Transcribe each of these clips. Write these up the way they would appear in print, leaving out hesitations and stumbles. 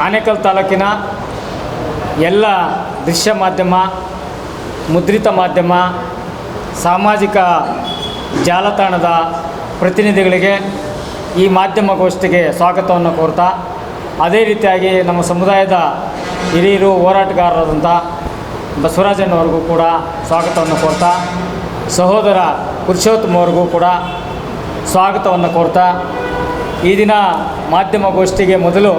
ಆನೇಕಲ್ ತಾಲೂಕಿನ ಎಲ್ಲ ದೃಶ್ಯ ಮಾಧ್ಯಮ, ಮುದ್ರಿತ ಮಾಧ್ಯಮ, ಸಾಮಾಜಿಕ ಜಾಲತಾಣದ ಪ್ರತಿನಿಧಿಗಳಿಗೆ ಈ ಮಾಧ್ಯಮಗೋಷ್ಠಿಗೆ ಸ್ವಾಗತವನ್ನು ಕೋರ್ತಾ, ಅದೇ ರೀತಿಯಾಗಿ ನಮ್ಮ ಸಮುದಾಯದ ಹಿರಿಯರು ಹೋರಾಟಗಾರರಾದಂಥ ಬಸವರಾಜಣ್ಣವ್ರಿಗೂ ಕೂಡ ಸ್ವಾಗತವನ್ನು ಕೋರ್ತಾ, ಸಹೋದರ ಪುರುಷೋತ್ತಮ ಅವ್ರಿಗೂ ಕೂಡ ಸ್ವಾಗತವನ್ನು ಕೋರ್ತಾ, ಈ ದಿನ ಮಾಧ್ಯಮಗೋಷ್ಠಿಗೆ ಮೊದಲು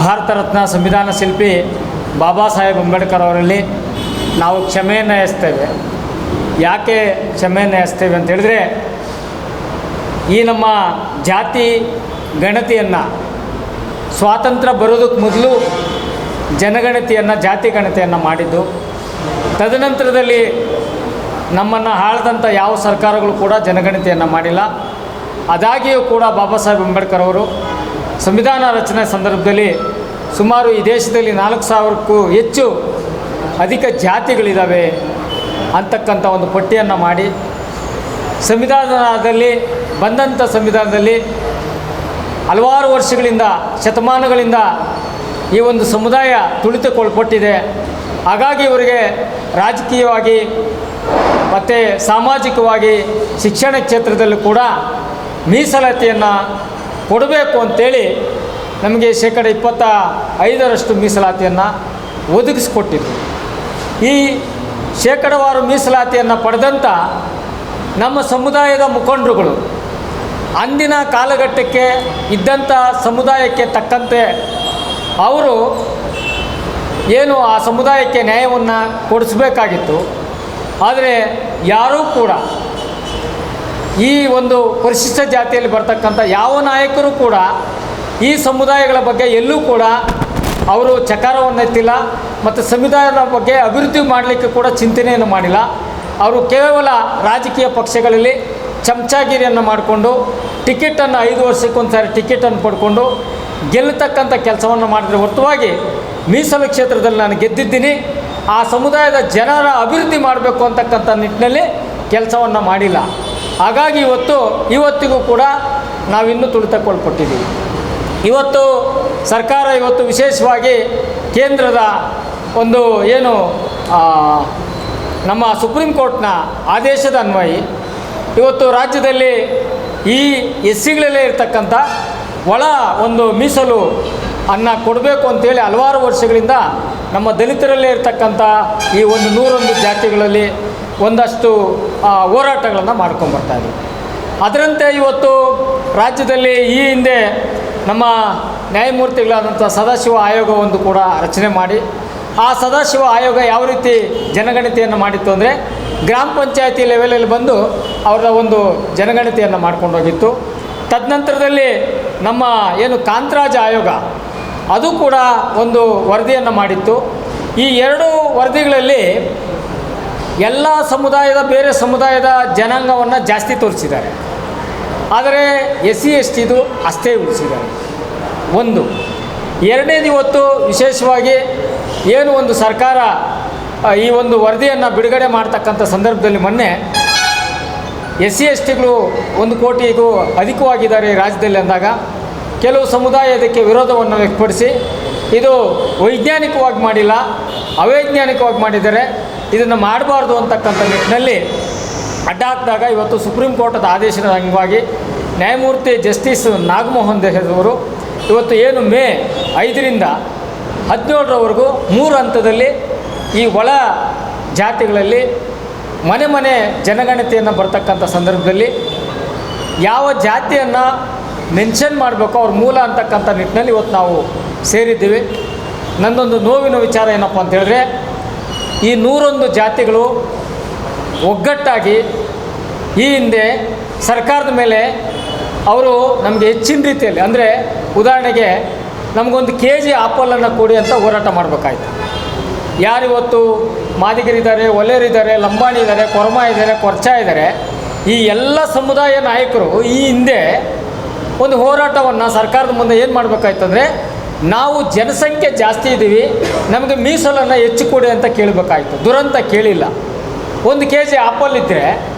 ಭಾರತ ರತ್ನ ಸಂವಿಧಾನ ಶಿಲ್ಪಿ ಬಾಬಾ ಸಾಹೇಬ್ ಅಂಬೇಡ್ಕರ್ ಅವರಲ್ಲಿ ನಾವು ಕ್ಷಮೆಯನ್ನು ಯಾಚಿಸ್ತೇವೆ. ಯಾಕೆ ಕ್ಷಮೆಯನ್ನು ಯಾಚಿಸ್ತೇವೆ ಅಂತ ಹೇಳಿದ್ರೆ, ಈ ನಮ್ಮ ಜಾತಿ ಗಣತಿಯನ್ನು ಸ್ವಾತಂತ್ರ್ಯ ಬರೋದಕ್ಕೆ ಮೊದಲು ಜನಗಣತಿಯನ್ನು, ಜಾತಿ ಗಣತಿಯನ್ನು ಮಾಡಿದ್ದು. ತದನಂತರದಲ್ಲಿ ನಮ್ಮನ್ನು ಆಳ್ದಂಥ ಯಾವ ಸರ್ಕಾರಗಳು ಕೂಡ ಜನಗಣತಿಯನ್ನು ಮಾಡಿಲ್ಲ. ಆದಾಗ್ಯೂ ಕೂಡ ಬಾಬಾ ಸಾಹೇಬ್ ಅಂಬೇಡ್ಕರ್ ಅವರು ಸಂವಿಧಾನ ರಚನೆ ಸಂದರ್ಭದಲ್ಲಿ ಸುಮಾರು ಈ ದೇಶದಲ್ಲಿ 4,000ಕ್ಕೂ ಹೆಚ್ಚು ಅಧಿಕ ಜಾತಿಗಳಿದ್ದಾವೆ ಅಂತಕ್ಕಂಥ ಒಂದು ಪಟ್ಟಿಯನ್ನು ಮಾಡಿ ಸಂವಿಧಾನದಲ್ಲಿ ಬಂದಂಥ ಸಂವಿಧಾನದಲ್ಲಿ ಹಲವಾರು ವರ್ಷಗಳಿಂದ, ಶತಮಾನಗಳಿಂದ ಈ ಒಂದು ಸಮುದಾಯ ತುಳಿತಕ್ಕೊಳಪಟ್ಟಿದೆ. ಹಾಗಾಗಿ ಇವರಿಗೆ ರಾಜಕೀಯವಾಗಿ ಮತ್ತು ಸಾಮಾಜಿಕವಾಗಿ ಶಿಕ್ಷಣ ಕ್ಷೇತ್ರದಲ್ಲೂ ಕೂಡ ಮೀಸಲಾತಿಯನ್ನು ಕೊಡಬೇಕು ಅಂತೇಳಿ ನಮಗೆ 25% ಮೀಸಲಾತಿಯನ್ನು ಒದಗಿಸ್ಕೊಟ್ಟಿದ್ರು. ಈ ಶೇಕಡವಾರು ಮೀಸಲಾತಿಯನ್ನು ಪಡೆದಂಥ ನಮ್ಮ ಸಮುದಾಯದ ಮುಖಂಡರುಗಳು ಅಂದಿನ ಕಾಲಘಟ್ಟಕ್ಕೆ ಇದ್ದಂಥ ಸಮುದಾಯಕ್ಕೆ ತಕ್ಕಂತೆ ಅವರು ಏನು ಆ ಸಮುದಾಯಕ್ಕೆ ನ್ಯಾಯವನ್ನು ಕೊಡಿಸಬೇಕಾಗಿತ್ತು. ಆದರೆ ಯಾರೂ ಕೂಡ ಈ ಒಂದು ಪರಿಶಿಷ್ಟ ಜಾತಿಯಲ್ಲಿ ಬರ್ತಕ್ಕಂಥ ಯಾವ ನಾಯಕರು ಕೂಡ ಈ ಸಮುದಾಯಗಳ ಬಗ್ಗೆ ಎಲ್ಲೂ ಕೂಡ ಅವರು ಚಕಾರವನ್ನು ಎತ್ತಿಲ್ಲ ಮತ್ತು ಸಂವಿಧಾನದ ಬಗ್ಗೆ ಅಭಿವೃದ್ಧಿ ಮಾಡಲಿಕ್ಕೆ ಕೂಡ ಚಿಂತನೆಯನ್ನು ಮಾಡಿಲ್ಲ. ಅವರು ಕೇವಲ ರಾಜಕೀಯ ಪಕ್ಷಗಳಲ್ಲಿ ಚಮಚಾಗಿರಿಯನ್ನು ಮಾಡಿಕೊಂಡು ಟಿಕೆಟನ್ನು 5 ವರ್ಷಕ್ಕೊಂದು ಸಾರಿ ಟಿಕೆಟನ್ನು ಪಡ್ಕೊಂಡು ಗೆಲ್ಲತಕ್ಕಂಥ ಕೆಲಸವನ್ನು ಮಾಡಿದರೆ ಹೊರತುವಾಗಿ ಮೀಸಲು ಕ್ಷೇತ್ರದಲ್ಲಿ ನಾನು ಗೆದ್ದಿದ್ದೀನಿ, ಆ ಸಮುದಾಯದ ಜನರ ಅಭಿವೃದ್ಧಿ ಮಾಡಬೇಕು ಅಂತಕ್ಕಂಥ ನಿಟ್ಟಿನಲ್ಲಿ ಕೆಲಸವನ್ನು ಮಾಡಿಲ್ಲ. ಹಾಗಾಗಿ ಇವತ್ತಿಗೂ ಕೂಡ ನಾವಿನ್ನೂ ತುಳಿತಕ್ಕೊಳಪಟ್ಟಿದ್ದೀವಿ. ಇವತ್ತು ಸರ್ಕಾರ ವಿಶೇಷವಾಗಿ ಕೇಂದ್ರದ ಒಂದು ಏನು ನಮ್ಮ ಸುಪ್ರೀಂ ಕೋರ್ಟ್ನ ಆದೇಶದ ಅನ್ವಯಿ ಇವತ್ತು ರಾಜ್ಯದಲ್ಲಿ ಈ ಎಸ್ಸಿಗಳಲ್ಲೇ ಇರ್ತಕ್ಕಂಥ ಒಳ ಒಂದು ಮೀಸಲು ಕೊಡಬೇಕು ಅಂತೇಳಿ ಹಲವಾರು ವರ್ಷಗಳಿಂದ ನಮ್ಮ ದಲಿತರಲ್ಲೇ ಇರ್ತಕ್ಕಂಥ ಈ ಒಂದು 101 ಜಾತಿಗಳಲ್ಲಿ ಒಂದಷ್ಟು ಹೋರಾಟಗಳನ್ನು ಮಾಡ್ಕೊಂಬರ್ತಾಯಿದ್ವಿ. ಅದರಂತೆ ಇವತ್ತು ರಾಜ್ಯದಲ್ಲಿ ಈ ಹಿಂದೆ ನಮ್ಮ ನ್ಯಾಯಮೂರ್ತಿಗಳಾದಂಥ ಸದಾಶಿವ ಆಯೋಗವೊಂದು ಕೂಡ ರಚನೆ ಮಾಡಿ, ಆ ಸದಾಶಿವ ಆಯೋಗ ಯಾವ ರೀತಿ ಜನಗಣತಿಯನ್ನು ಮಾಡಿತ್ತು ಅಂದರೆ ಗ್ರಾಮ ಪಂಚಾಯತಿ ಲೆವೆಲಲ್ಲಿ ಬಂದು ಅವರ ಒಂದು ಜನಗಣತಿಯನ್ನು ಮಾಡ್ಕೊಂಡೋಗಿತ್ತು. ತದನಂತರದಲ್ಲಿ ನಮ್ಮ ಏನು ಕಾಂತರಾಜ್ ಆಯೋಗ ಅದು ಕೂಡ ಒಂದು ವರದಿಯನ್ನು ಮಾಡಿತ್ತು. ಈ 2 ವರದಿಗಳಲ್ಲಿ ಎಲ್ಲ ಸಮುದಾಯದ, ಬೇರೆ ಸಮುದಾಯದ ಜನಾಂಗವನ್ನು ಜಾಸ್ತಿ ತೋರಿಸಿದ್ದಾರೆ, ಆದರೆ SC STದು ಅಷ್ಟೇ ಉಳಿಸಿದ್ದಾರೆ. ಒಂದು. ಎರಡನೇದು, ಇವತ್ತು ವಿಶೇಷವಾಗಿ ಏನು ಒಂದು ಸರ್ಕಾರ ಈ ಒಂದು ವರದಿಯನ್ನು ಬಿಡುಗಡೆ ಮಾಡ್ತಕ್ಕಂಥ ಸಂದರ್ಭದಲ್ಲಿ ಮೊನ್ನೆ SC STಗಳು 1 ಕೋಟಿಗೂ ಅಧಿಕವಾಗಿದ್ದಾರೆ ರಾಜ್ಯದಲ್ಲಿ ಅಂದಾಗ ಕೆಲವು ಸಮುದಾಯ ಇದಕ್ಕೆ ವಿರೋಧವನ್ನು ವ್ಯಕ್ತಪಡಿಸಿ ಇದು ವೈಜ್ಞಾನಿಕವಾಗಿ ಮಾಡಿಲ್ಲ, ಅವೈಜ್ಞಾನಿಕವಾಗಿ ಮಾಡಿದ್ದಾರೆ, ಇದನ್ನು ಮಾಡಬಾರ್ದು ಅಂತಕ್ಕಂಥ ನಿಟ್ಟಿನಲ್ಲಿ ಅಡ್ಡ ಹಾಕಿದಾಗ ಇವತ್ತು ಸುಪ್ರೀಂ ಕೋರ್ಟದ ಆದೇಶದ ಅಂಗವಾಗಿ ನ್ಯಾಯಮೂರ್ತಿ ಜಸ್ಟಿಸ್ ನಾಗಮೋಹನ್ ದೇಹದವರು ಇವತ್ತು ಏನು ಮೇ 5ರಿಂದ 17ರವರೆಗೂ 3 ಹಂತದಲ್ಲಿ ಈ ಒಳ ಜಾತಿಗಳಲ್ಲಿ ಮನೆ ಜನಗಣತಿಯನ್ನು ಬರ್ತಕ್ಕಂಥ ಸಂದರ್ಭದಲ್ಲಿ ಯಾವ ಜಾತಿಯನ್ನು ಮೆನ್ಷನ್ ಮಾಡಬೇಕು ಅವ್ರ ಮೂಲ ಅಂತಕ್ಕಂಥ ನಿಟ್ಟಿನಲ್ಲಿ ಇವತ್ತು ನಾವು ಸೇರಿದ್ದೀವಿ. ನನ್ನೊಂದು ನೋವಿನ ವಿಚಾರ ಏನಪ್ಪ ಅಂತ ಹೇಳಿದ್ರೆ, ಈ 101 ಜಾತಿಗಳು ಒಗ್ಗಟ್ಟಾಗಿ ಈ ಹಿಂದೆ ಸರ್ಕಾರದ ಮೇಲೆ ಅವರು ನಮಗೆ ಹೆಚ್ಚಿನ ರೀತಿಯಲ್ಲಿ, ಅಂದರೆ ಉದಾಹರಣೆಗೆ ನಮಗೊಂದು KG ಆಪಲನ್ನು ಕೊಡಿ ಅಂತ ಹೋರಾಟ ಮಾಡಬೇಕಾಯ್ತು. ಯಾರಿವತ್ತು ಮಾದಿಗರಿದ್ದಾರೆ, ಒಲೆಯರಿದ್ದಾರೆ, ಲಂಬಾಣಿ ಇದ್ದಾರೆ, ಕೊರ್ಮ ಇದ್ದಾರೆ, ಕೊರ್ಚ ಇದ್ದಾರೆ, ಈ ಎಲ್ಲ ಸಮುದಾಯ ನಾಯಕರು ಈ ಹಿಂದೆ ಒಂದು ಹೋರಾಟವನ್ನು ಸರ್ಕಾರದ ಮುಂದೆ ಏನು ಮಾಡಬೇಕಾಯ್ತು ಅಂದರೆ, ನಾವು ಜನಸಂಖ್ಯೆ ಜಾಸ್ತಿ ಇದ್ದೀವಿ, ನಮಗೆ ಮೀಸಲನ್ನು ಹೆಚ್ಚು ಕೊಡಿ ಅಂತ ಕೇಳಬೇಕಾಯ್ತು. ದುರಂತ ಕೇಳಿಲ್ಲ. 1 KG ಆಪಲ್ ಇದ್ದರೆ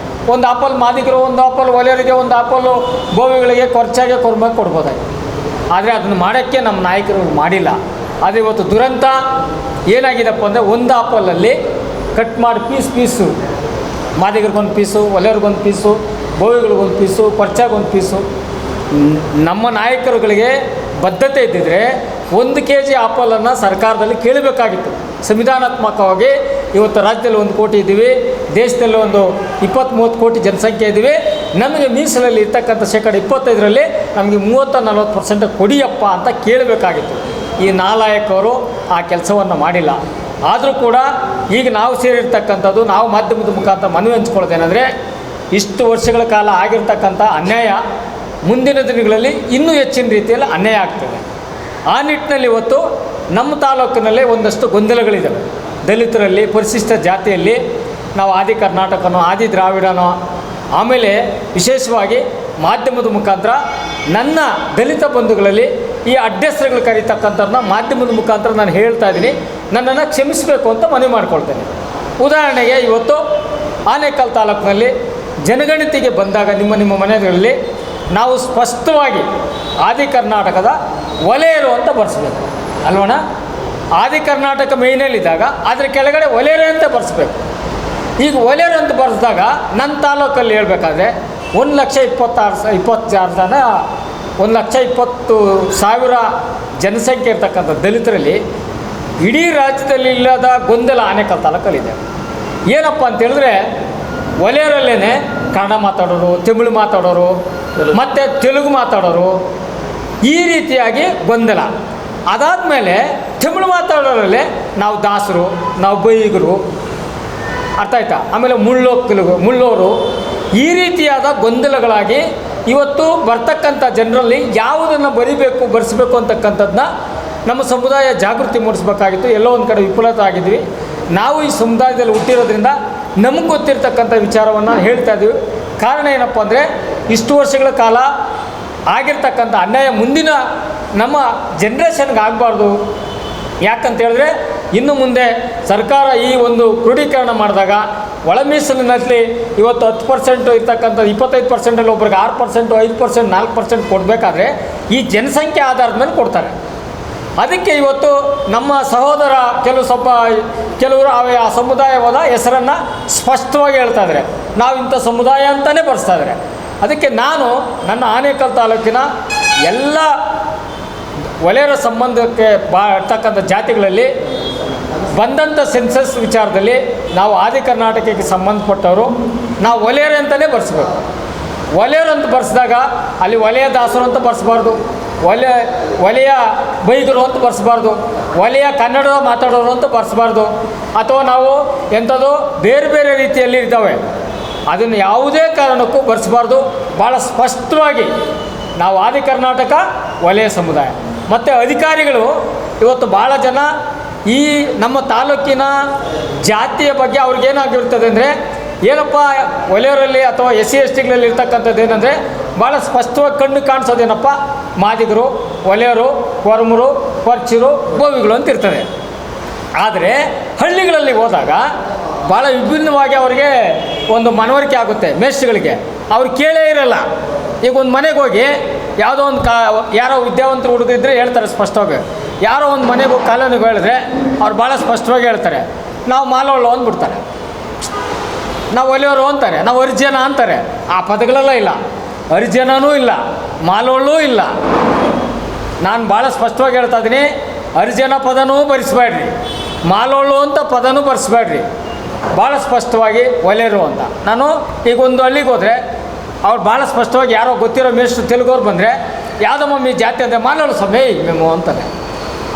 ಒಂದು ಆಪಲ್ ಮಾದಿಗರು, ಒಂದು ಆಪಲ್ ಒಲೆಯರಿಗೆ, ಒಂದು ಆಪಲ್ಲು ಬೋವಿಗಳಿಗೆ, ಕೊರ್ಚಾಗೆ, ಕೊರ್ಮಗೆ ಕೊಡ್ಬೋದಾಗಿತ್ತು. ಆದರೆ ಅದನ್ನು ಮಾಡೋಕ್ಕೆ ನಮ್ಮ ನಾಯಕರು ಮಾಡಿಲ್ಲ. ಆದರೆ ಇವತ್ತು ದುರಂತ ಏನಾಗಿದೆಪ್ಪ ಅಂದರೆ ಒಂದು ಆಪಲಲ್ಲಿ ಕಟ್ ಮಾಡಿ ಪೀಸು ಮಾದಿಗರಿಗೊಂದು ಪೀಸು, ಒಲೆಯವ್ರಿಗೊಂದು ಪೀಸು, ಬೋವಿಗಳಿಗೊಂದು ಪೀಸು, ಪರ್ಚಾಗೊಂದು ಪೀಸು. ನಮ್ಮ ನಾಯಕರುಗಳಿಗೆ ಬದ್ಧತೆ ಇದ್ದಿದ್ದರೆ 1 kg ಆಪಲನ್ನು ಸರ್ಕಾರದಲ್ಲಿ ಕೇಳಬೇಕಾಗಿತ್ತು. ಸಂವಿಧಾನಾತ್ಮಕವಾಗಿ ಇವತ್ತು ರಾಜ್ಯದಲ್ಲಿ 1 ಕೋಟಿ ಇದ್ದೀವಿ, ದೇಶದಲ್ಲಿ ಒಂದು 20-30 ಕೋಟಿ ಜನಸಂಖ್ಯೆ ಇದ್ದೀವಿ. ನಮಗೆ ಮೀಸಲಲ್ಲಿ ಇರ್ತಕ್ಕಂಥ 25% ನಮಗೆ 30-40% ಕೊಡಿಯಪ್ಪ ಅಂತ ಕೇಳಬೇಕಾಗಿತ್ತು. ಈ ನಾಲಾಯಕರು ಆ ಕೆಲಸವನ್ನು ಮಾಡಿಲ್ಲ. ಆದರೂ ಕೂಡ ಈಗ ನಾವು ಸೇರಿರ್ತಕ್ಕಂಥದ್ದು, ನಾವು ಮಾಧ್ಯಮದ ಮುಖಾಂತರ ಮನವಿ ಹಂಚ್ಕೊಳ್ಳೋದೇನೆಂದರೆ, ಇಷ್ಟು ವರ್ಷಗಳ ಕಾಲ ಆಗಿರ್ತಕ್ಕಂಥ ಅನ್ಯಾಯ ಮುಂದಿನ ದಿನಗಳಲ್ಲಿ ಇನ್ನೂ ಹೆಚ್ಚಿನ ರೀತಿಯಲ್ಲಿ ಅನ್ಯಾಯ ಆಗ್ತದೆ. ಆ ನಿಟ್ಟಿನಲ್ಲಿ ಇವತ್ತು ನಮ್ಮ ತಾಲೂಕಿನಲ್ಲಿ ಒಂದಷ್ಟು ಗೊಂದಲಗಳಿದ್ದಾವೆ. ದಲಿತರಲ್ಲಿ, ಪರಿಶಿಷ್ಟ ಜಾತಿಯಲ್ಲಿ ನಾವು ಆದಿ ಕರ್ನಾಟಕನೋ ಆದಿ ದ್ರಾವಿಡನೋ, ಆಮೇಲೆ ವಿಶೇಷವಾಗಿ ಮಾಧ್ಯಮದ ಮುಖಾಂತರ ನನ್ನ ದಲಿತ ಬಂಧುಗಳಲ್ಲಿ ಈ ಅಡ್ಡೆಸರುಗಳು ಕರೀತಕ್ಕಂಥವ್ರನ್ನ ಮಾಧ್ಯಮದ ಮುಖಾಂತರ ನಾನು ಹೇಳ್ತಾ ಇದ್ದೀನಿ, ನನ್ನನ್ನು ಕ್ಷಮಿಸಬೇಕು ಅಂತ ಮನವಿ ಮಾಡ್ಕೊಳ್ತೇನೆ. ಉದಾಹರಣೆಗೆ ಇವತ್ತು ಆನೇಕಲ್ ತಾಲೂಕಿನಲ್ಲಿ ಜನಗಣತಿಗೆ ಬಂದಾಗ ನಿಮ್ಮ ಮನೆಗಳಲ್ಲಿ ನಾವು ಸ್ಪಷ್ಟವಾಗಿ ಆದಿ ಕರ್ನಾಟಕದ ಒಲೆಯರು ಅಂತ ಬರೆಸ್ಬೇಕು ಅಲ್ವಣ. ಆದಿ ಕರ್ನಾಟಕ ಮೇಯ್ನಲ್ಲಿದ್ದಾಗ ಅದರ ಕೆಳಗಡೆ ಒಲೆಯರು ಅಂತ ಬರೆಸ್ಬೇಕು. ಈಗ ಒಲೆಯರು ಅಂತ ಬರೆಸಿದಾಗ ನನ್ನ ತಾಲೂಕಲ್ಲಿ ಹೇಳ್ಬೇಕಾದ್ರೆ 1,26,000 ಜನ, 1,20,000 ಜನಸಂಖ್ಯೆ ಇರ್ತಕ್ಕಂಥ ದಲಿತರಲ್ಲಿ ಇಡೀ ರಾಜ್ಯದಲ್ಲಿ ಇಲ್ಲದ ಗೊಂದಲ ಆನೇಕಲ್ ತಾಲೂಕಲ್ಲಿದೆ. ಏನಪ್ಪ ಅಂತೇಳಿದ್ರೆ, ಒಲೆಯರಲ್ಲೇ ಕನ್ನಡ ಮಾತಾಡೋರು, ತಮಿಳು ಮಾತಾಡೋರು, ಮತ್ತು ತೆಲುಗು ಮಾತಾಡೋರು, ಈ ರೀತಿಯಾಗಿ ಗೊಂದಲ. ಅದಾದಮೇಲೆ ತಮಿಳು ಮಾತಾಡೋರಲ್ಲೇ ನಾವು ದಾಸರು, ನಾವು ಬೈಗರು, ಅರ್ಥ ಆಯ್ತಾ, ಆಮೇಲೆ ಮುಳ್ಳೋರು, ಈ ರೀತಿಯಾದ ಗೊಂದಲಗಳಾಗಿ ಇವತ್ತು ಬರ್ತಕ್ಕಂಥ ಜನರಲ್ಲಿ ಯಾವುದನ್ನು ಬರೆಸಬೇಕು ಅಂತಕ್ಕಂಥದ್ದನ್ನ ನಮ್ಮ ಸಮುದಾಯ ಜಾಗೃತಿ ಮೂಡಿಸ್ಬೇಕಾಗಿತ್ತು. ಎಲ್ಲೋ ಒಂದು ಕಡೆ ವಿಫಲತೆ ಆಗಿದ್ವಿ. ನಾವು ಈ ಸಮುದಾಯದಲ್ಲಿ ಹುಟ್ಟಿರೋದ್ರಿಂದ ನಮಗೆ ಗೊತ್ತಿರ್ತಕ್ಕಂಥ ವಿಚಾರವನ್ನು ಹೇಳ್ತಾ ಇದ್ದೀವಿ. ಕಾರಣ ಏನಪ್ಪ ಅಂದರೆ, ಇಷ್ಟು ವರ್ಷಗಳ ಕಾಲ ಆಗಿರ್ತಕ್ಕಂಥ ಅನ್ಯಾಯ ಮುಂದಿನ ನಮ್ಮ ಜನ್ರೇಷನ್ಗೆ ಆಗಬಾರ್ದು. ಯಾಕಂತ ಹೇಳಿದ್ರೆ, ಇನ್ನು ಮುಂದೆ ಸರ್ಕಾರ ಈ ಒಂದು ಕ್ರೋಢೀಕರಣ ಮಾಡಿದಾಗ ಒಳ ಮೀಸಲಿನಲ್ಲಿ ಇವತ್ತು 10% ಇರ್ತಕ್ಕಂಥ 25%ಅಲ್ಲಿ ಒಬ್ರಿಗೆ 6%, 5%, 4% ಕೊಡಬೇಕಾದ್ರೆ ಈ ಜನಸಂಖ್ಯೆ ಆಧಾರದ ಮೇಲೆ ಕೊಡ್ತಾರೆ. ಅದಕ್ಕೆ ಇವತ್ತು ನಮ್ಮ ಸಹೋದರ ಕೆಲವರು ಆ ಸಮುದಾಯವಾದ ಹೆಸರನ್ನು ಸ್ಪಷ್ಟವಾಗಿ ಹೇಳ್ತಾ ಇದ್ದಾರೆ. ನಾವು ಇಂಥ ಸಮುದಾಯ ಅಂತಲೇ ಬರೆಸ್ತಾ ಇದ್ದಾರೆ. ಅದಕ್ಕೆ ನಾನು ನನ್ನ ಆನೇಕಲ್ ತಾಲೂಕಿನ ಎಲ್ಲ ಒಲೆಯರ ಸಂಬಂಧಕ್ಕೆ ಇರ್ತಕ್ಕಂಥ ಜಾತಿಗಳಲ್ಲಿ ಬಂದಂಥ ಸೆನ್ಸಸ್ ವಿಚಾರದಲ್ಲಿ ನಾವು ಆದಿ ಕರ್ನಾಟಕಕ್ಕೆ ಸಂಬಂಧಪಟ್ಟವರು ನಾವು ಒಲೆಯರು ಅಂತಲೇ ಬರೆಸ್ಬೇಕು. ಒಲೆಯರು ಅಂತ ಬರೆಸಿದಾಗ ಅಲ್ಲಿ ಒಲೆಯ ದಾಸರು ಅಂತ ಬರೆಸಬಾರ್ದು, ಒಲೆಯ ಬೈಗರು ಅಂತ ಬರೆಸಬಾರ್ದು, ಒಲೆಯ ಕನ್ನಡ ಮಾತಾಡೋರು ಅಂತ ಬರೆಸಬಾರ್ದು. ಅಥವಾ ನಾವು ಎಂಥದ್ದು ಬೇರೆ ಬೇರೆ ರೀತಿಯಲ್ಲಿ ಇದ್ದಾವೆ, ಅದನ್ನು ಯಾವುದೇ ಕಾರಣಕ್ಕೂ ಬರೆಸಬಾರ್ದು. ಭಾಳ ಸ್ಪಷ್ಟವಾಗಿ ನಾವು ಆದಿ ಕರ್ನಾಟಕ ವಲಯ ಸಮುದಾಯ. ಮತ್ತು ಅಧಿಕಾರಿಗಳು ಇವತ್ತು ಭಾಳ ಜನ ಈ ನಮ್ಮ ತಾಲೂಕಿನ ಜಾತಿಯ ಬಗ್ಗೆ ಅವ್ರಿಗೇನಾಗಿರ್ತದೆ ಅಂದರೆ, ಏನಪ್ಪ ಒಲೆಯವರಲ್ಲಿ ಅಥವಾ SC/STಗಳಲ್ಲಿ ಇರ್ತಕ್ಕಂಥದ್ದು ಏನಂದರೆ, ಭಾಳ ಸ್ಪಷ್ಟವಾಗಿ ಕಣ್ಣು ಕಾಣಿಸೋದೇನಪ್ಪ, ಮಾದಿಗರು, ಒಲೆಯರು, ಕೊರಮರು, ಪರ್ಚರು, ಬೋವಿಗಳು ಅಂತ ಇರ್ತದೆ. ಆದರೆ ಹಳ್ಳಿಗಳಲ್ಲಿ ಹೋದಾಗ ಭಾಳ ವಿಭಿನ್ನವಾಗಿ ಅವರಿಗೆ ಒಂದು ಮನವರಿಕೆ ಆಗುತ್ತೆ. ಮೇಷ್ಟ್ರುಗಳಿಗೆ ಅವ್ರು ಕೇಳೇ ಇರಲ್ಲ. ಈಗ ಒಂದು ಮನೆಗೆ ಹೋಗಿ ಯಾವುದೋ ಒಂದು ಯಾರೋ ವಿದ್ಯಾವಂತರು ಹುಡುಗಿದ್ರೆ ಹೇಳ್ತಾರೆ ಸ್ಪಷ್ಟವಾಗಿ. ಯಾರೋ ಒಂದು ಮನೆಗೆ ಹೋಗಿ ಕಾಲೋನಿಗೆ ಹೇಳಿದ್ರೆ ಅವ್ರು ಭಾಳ ಸ್ಪಷ್ಟವಾಗಿ ಹೇಳ್ತಾರೆ, ನಾವು ಮಾಲೋಳು ಅಂದ್ಬಿಡ್ತಾರೆ, ನಾವು ಒಲೆಯವರು ಅಂತಾರೆ, ನಾವು ಹರಿಜನ ಅಂತಾರೆ. ಆ ಪದಗಳೆಲ್ಲ ಇಲ್ಲ, ಹರಿಜನನೂ ಇಲ್ಲ, ಮಾಲೋಳು ಇಲ್ಲ. ನಾನು ಭಾಳ ಸ್ಪಷ್ಟವಾಗಿ ಹೇಳ್ತಾ ಇದ್ದೀನಿ, ಹರಿಜನ ಪದನೂ ಬರೆಸಬೇಡ್ರಿ, ಮಾಲೋಳು ಅಂತ ಪದನೂ ಬರೆಸಬೇಡ್ರಿ. ಭಾಳ ಸ್ಪಷ್ಟವಾಗಿ ಒಲೆಯರು ಅಂತ. ನಾನು ಈಗ ಒಂದು ಹಳ್ಳಿಗೆ ಹೋದರೆ ಅವ್ರು ಭಾಳ ಸ್ಪಷ್ಟವಾಗಿ ಯಾರೋ ಗೊತ್ತಿರೋ ಮೇಷ್ಟ್ರು ತೆಲುಗೋರು ಬಂದರೆ, ಯಾವುದೋ ಮಮ್ಮಿ ಜಾತಿ ಅಂದರೆ ಮಾಲೋಳು ಸ್ವಾಮಿ ಮೆಮು ಅಂತಾರೆ.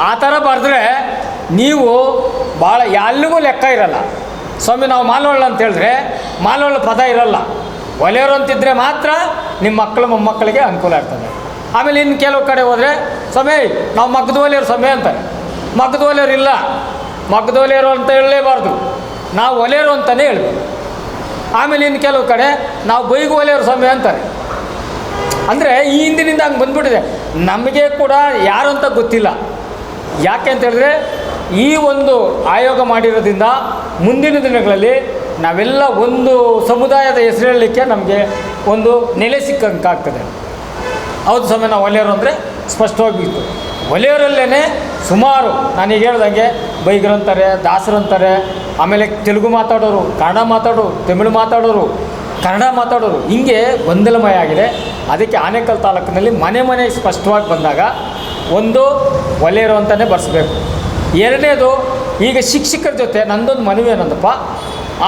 ಆ ಥರ ಬರೆದ್ರೆ ನೀವು ಭಾಳ ಎಲ್ಲಿಗೂ ಲೆಕ್ಕ ಇರಲ್ಲ. ಸ್ವಾಮಿ ನಾವು ಮಾಲೋಳು ಅಂತ ಹೇಳಿದ್ರೆ ಮಾಲೋಳು ಪದ ಇರಲ್ಲ. ಒಲೆಯವರು ಅಂತಿದ್ರೆ ಮಾತ್ರ ನಿಮ್ಮ ಮಕ್ಕಳು ಮೊಮ್ಮಕ್ಕಳಿಗೆ ಅನುಕೂಲ ಇರ್ತದೆ. ಆಮೇಲೆ ಇನ್ನು ಕೆಲವು ಕಡೆ ಹೋದರೆ ಸ್ವಾಮಿ ನಾವು ಮಗ್ಗದ ಒಲೆಯವರು ಸ್ವಾಮಿ ಅಂತಾರೆ. ಮಗ್ಗದ ಒಲೆಯವರು ಇಲ್ಲ, ಮಗ್ಗದ ಒಲೆಯವರು ಅಂತ ಹೇಳಲೇಬಾರ್ದು, ನಾವು ಒಲೆಯರು ಅಂತಲೇ ಹೇಳ್ಬೇಕು. ಆಮೇಲೆ ಇನ್ನು ಕೆಲವು ಕಡೆ ನಾವು ಬೈಗು ಒಲೆಯವರು ಸ್ವಾಮಿ ಅಂತಾರೆ. ಅಂದರೆ ಈ ಹಿಂದಿನಿಂದ ಹಂಗೆ ಬಂದ್ಬಿಟ್ಟಿದೆ. ನಮಗೆ ಕೂಡ ಯಾರು ಅಂತ ಗೊತ್ತಿಲ್ಲ. ಯಾಕೆ ಅಂತ ಹೇಳಿದ್ರೆ, ಈ ಒಂದು ಆಯೋಗ ಮಾಡಿರೋದ್ರಿಂದ ಮುಂದಿನ ದಿನಗಳಲ್ಲಿ ನಾವೆಲ್ಲ ಒಂದು ಸಮುದಾಯದ ಹೆಸರು ಹೇಳಲಿಕ್ಕೆ ನಮಗೆ ಒಂದು ನೆಲೆ ಸಿಕ್ಕಂಗಾಗ್ತದೆ. ಹೌದು ಸ್ವಾಮಿ ನಾವು ಒಲೆಯರು ಅಂದರೆ ಸ್ಪಷ್ಟವಾಗಿತ್ತು. ಒಲೆಯವರಲ್ಲೇ ಸುಮಾರು ನಾನೀಗ ಹೇಳ್ದಂಗೆ ಬೈಗರಂತಾರೆ, ದಾಸರಂತಾರೆ, ಆಮೇಲೆ ತೆಲುಗು ಮಾತಾಡೋರು, ಕನ್ನಡ ಮಾತಾಡೋರು, ತಮಿಳು ಮಾತಾಡೋರು, ಕನ್ನಡ ಮಾತಾಡೋರು, ಹಿಂಗೆ ಗೊಂದಲಮಯ ಆಗಿದೆ. ಅದಕ್ಕೆ ಆನೇಕಲ್ ತಾಲೂಕಿನಲ್ಲಿ ಮನೆ ಸ್ಪಷ್ಟವಾಗಿ ಬಂದಾಗ ಒಂದು ಒಲೆಯರು ಅಂತಲೇ ಬರೆಸ್ಬೇಕು. ಎರಡನೇದು, ಈಗ ಶಿಕ್ಷಕರ ಜೊತೆ ನಂದೊಂದು ಮನವಿ ಏನಂದಪ್ಪ,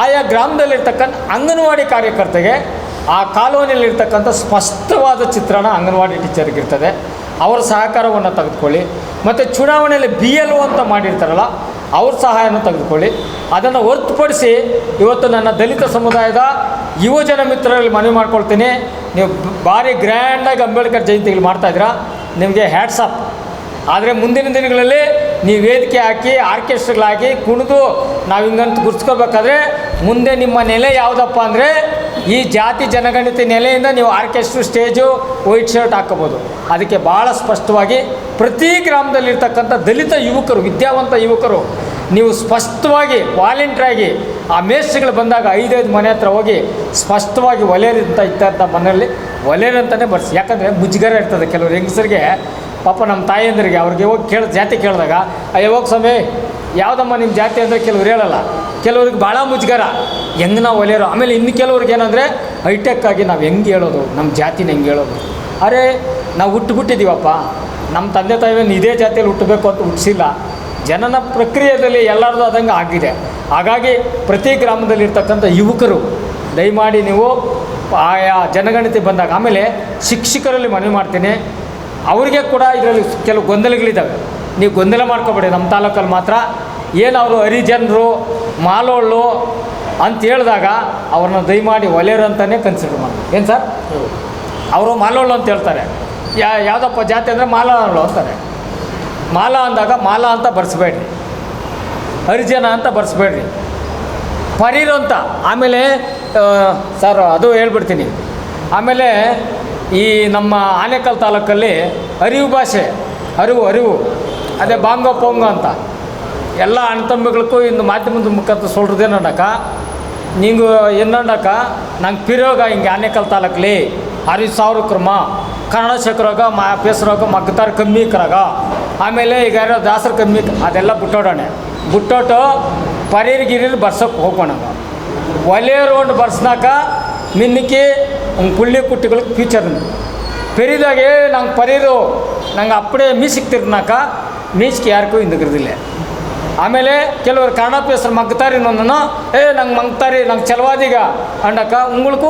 ಆಯಾ ಗ್ರಾಮದಲ್ಲಿರ್ತಕ್ಕಂಥ ಅಂಗನವಾಡಿ ಕಾರ್ಯಕರ್ತೆಗೆ ಆ ಕಾಲೋನಿಯಲ್ಲಿರ್ತಕ್ಕಂಥ ಸ್ಪಷ್ಟವಾದ ಚಿತ್ರಣ ಅಂಗನವಾಡಿ ಟೀಚರ್ಗಿರ್ತದೆ, ಅವರ ಸಹಕಾರವನ್ನು ತೆಗೆದುಕೊಳ್ಳಿ. ಮತ್ತು ಚುನಾವಣೆಯಲ್ಲಿ BLO ಅಂತ ಮಾಡಿರ್ತಾರಲ್ಲ, ಅವ್ರ ಸಹಾಯನ ತೆಗೆದುಕೊಳ್ಳಿ. ಅದನ್ನು ಹೊರತುಪಡಿಸಿ ಇವತ್ತು ನನ್ನ ದಲಿತ ಸಮುದಾಯದ ಯುವಜನ ಮಿತ್ರರಲ್ಲಿ ಮನವಿ ಮಾಡ್ಕೊಳ್ತೀನಿ, ನೀವು ಭಾರಿ ಗ್ರ್ಯಾಂಡಾಗಿ ಅಂಬೇಡ್ಕರ್ ಜಯಂತಿಗಳು ಮಾಡ್ತಾಯಿದ್ದೀರಾ, ನಿಮಗೆ ಹ್ಯಾಟ್ಸ್ ಆಫ್. ಆದರೆ ಮುಂದಿನ ದಿನಗಳಲ್ಲಿ ನೀವು ವೇದಿಕೆ ಹಾಕಿ ಆರ್ಕೆಸ್ಟ್ರಾಗಳಾಗಿ ಕುಣಿದು ನಾವು ಹಿಂಗಂತ ಗುರ್ಸ್ಕೋಬೇಕಾದ್ರೆ ಮುಂದೆ ನಿಮ್ಮ ನೆಲೆ ಯಾವುದಪ್ಪ ಅಂದರೆ ಈ ಜಾತಿ ಜನಗಣತಿ ನೆಲೆಯಿಂದ ನೀವು ಆರ್ಕೆಸ್ಟ್ರಾ ಸ್ಟೇಜು ವೈಟ್ ಶರ್ಟ್ ಹಾಕೋಬೋದು. ಅದಕ್ಕೆ ಭಾಳ ಸ್ಪಷ್ಟವಾಗಿ ಪ್ರತಿ ಗ್ರಾಮದಲ್ಲಿರ್ತಕ್ಕಂಥ ದಲಿತ ಯುವಕರು, ವಿದ್ಯಾವಂತ ಯುವಕರು, ನೀವು ಸ್ಪಷ್ಟವಾಗಿ ವಾಲಂಟ್ರಾಗಿ ಆ ಮೇಸ್ಟ್ರುಗಳು ಬಂದಾಗ 5 ಮನೆ ಹತ್ರ ಹೋಗಿ ಸ್ಪಷ್ಟವಾಗಿ ಒಲೆಯರಿಂದ ಇದ್ದಂಥ ಮನೆಯಲ್ಲಿ ಒಲೆಯರಂತಲೇ ಬರ್ಸಿ. ಯಾಕಂದರೆ ಮುಜುಗರ ಇರ್ತದೆ ಕೆಲವರು ಹೆಂಗಸರಿಗೆ, ಪಾಪ ನಮ್ಮ ತಾಯಿಯಂದ್ರಿಗೆ ಅವ್ರಿಗೆ ಹೋಗಿ ಜಾತಿ ಕೇಳಿದಾಗ ಅಯ್ಯೋ ಹೋಗಿ ಸ್ವಾಮಿ ಯಾವುದಮ್ಮ ನಿಮ್ಮ ಜಾತಿ ಅಂದರೆ ಕೆಲವ್ರು ಹೇಳಲ್ಲ, ಕೆಲವ್ರಿಗೆ ಭಾಳ ಮುಜುಗರ, ಹೆಂಗೆ ನಾವು ಒಲೆಯರು. ಆಮೇಲೆ ಇನ್ನು ಕೆಲವ್ರಿಗೆ ಏನಂದರೆ ಹೈಟೆಕ್ ಆಗಿ ನಾವು ಹೆಂಗೆ ಹೇಳೋದು, ನಮ್ಮ ಜಾತಿನ ಹೆಂಗೆ ಹೇಳೋದು. ಅರೆ ನಾವು ಹುಟ್ಟುಬಿಟ್ಟಿದ್ದೀವಪ್ಪ, ನಮ್ಮ ತಂದೆ ತಾಯಿಯನ್ನು ಇದೇ ಜಾತಿಯಲ್ಲಿ ಹುಟ್ಟಬೇಕು ಅಂತ ಹುಟ್ಟಿಸಿಲ್ಲ. ಜನನ ಪ್ರಕ್ರಿಯೆಯಲ್ಲಿ ಎಲ್ಲರದು ಅದಂಗೆ ಆಗಿದೆ. ಹಾಗಾಗಿ ಪ್ರತಿ ಗ್ರಾಮದಲ್ಲಿರ್ತಕ್ಕಂಥ ಯುವಕರು ದಯಮಾಡಿ ನೀವು ಆಯಾ ಜನಗಣತಿ ಬಂದಾಗ, ಆಮೇಲೆ ಶಿಕ್ಷಕರಲ್ಲಿ ಮನವಿ ಮಾಡ್ತೀನಿ, ಅವರಿಗೆ ಕೂಡ ಇದರಲ್ಲಿ ಕೆಲವು ಗೊಂದಲಗಳಿದ್ದಾವೆ. ನೀವು ಗೊಂದಲ ಮಾಡ್ಕೊಬೇಡಿ. ನಮ್ಮ ತಾಲೂಕಲ್ಲಿ ಮಾತ್ರ ಏನು ಅವರು ಹರಿಜನರು, ಮಾಲೋళ్ళు ಅಂತ ಹೇಳಿದಾಗ ಅವ್ರನ್ನ ದಯಮಾಡಿ ಒಲೆಯರು ಅಂತಲೇ ಕನ್ಸಿಡರ್ ಮಾಡಿ. ಏನು ಸರ್, ಅವರು ಮಾಲೋళ్ళు ಅಂತ ಹೇಳ್ತಾರೆ, ಯಾವುದಪ್ಪ ಜಾತಿ ಅಂದರೆ ಮಾಲಾಳು ಅಂತಾರೆ. ಮಾಲಾ ಅಂದಾಗ ಮಾಲಾ ಅಂತ ಬರ್ಸ್ಬೇಡ್ರಿ, ಹರಿಜನ ಅಂತ ಬರ್ಸ್ಬೇಡ್ರಿ, ಪರೀರು ಅಂತ. ಆಮೇಲೆ ಸರ್ ಅದು ಹೇಳ್ಬಿಡ್ತೀನಿ. ಆಮೇಲೆ ಈ ನಮ್ಮ ಆನೇಕಲ್ ತಾಲೂಕಲ್ಲಿ ಅರಿವು ಭಾಷೆ, ಅರಿವು ಅದೇ ಬಾಂಗೋ ಪೊಂಗ ಅಂತ ಎಲ್ಲ ಅಣ್ತಂಬಿಗಳಿಗೂ ಇಂದು ಮಾಧ್ಯಮದ ಮುಖಾಂತರ சொல்கிறதேனಕ ನೀವು ಏನಂಡಕ ನಂಗೆ ಪಿರೋಗ ಹಿಂಗೆ ಆನೇಕಲ್ ತಾಲೂಕಲ್ಲಿ 60,000 ಕ್ರಮ ಕನ್ನಡ ಶೇಖರಾಗ ಪೇಸರಾಗ ಮಗ್ತಾರ ಕಮ್ಮಿ ಕರಾಗ, ಆಮೇಲೆ ಈಗ ಯಾರೋ ದಾಸರು ಕಮ್ಮಿ, ಅದೆಲ್ಲ ಬಿಟ್ಟೋಟು ಪರೀರ್ಗಿರಿ ಬರ್ಸೋಕ್ಕೆ ಹೋಗೋಣ. ಒಲೆ ರೋಡ್ ಬರ್ಸ್ನಾಕ ಮಿನ್ನಿಕ್ಕಿ ಕುಳ್ಳಿ ಕುಟ್ಟಿಗಳಿಗೆ ಫ್ಯೂಚರ್ ಪೆರಿದಾಗೆ ನಂಗೆ ಪರೀರು ನಂಗೆ ಅಪ್ಪಡೆ ಮೀಸಿಕ್ತಿರ್ನಾಕ ಮೀಸ್ಗೆ ಯಾರಿಗೂ ಹಿಂದಿಗಿರ್ದಿಲ್ಲ. ಆಮೇಲೆ ಕೆಲವರು ಕನ್ನಡ ಪೇಸರು ಮಗ್ತಾರಿ ನನ್ನ ನಂಗೆ ಮಂಗ್ತಾರಿ ನಂಗೆ ಚಲವಾದೀಗ ಅಂಡಕ ಉಂಗಳಿಗೂ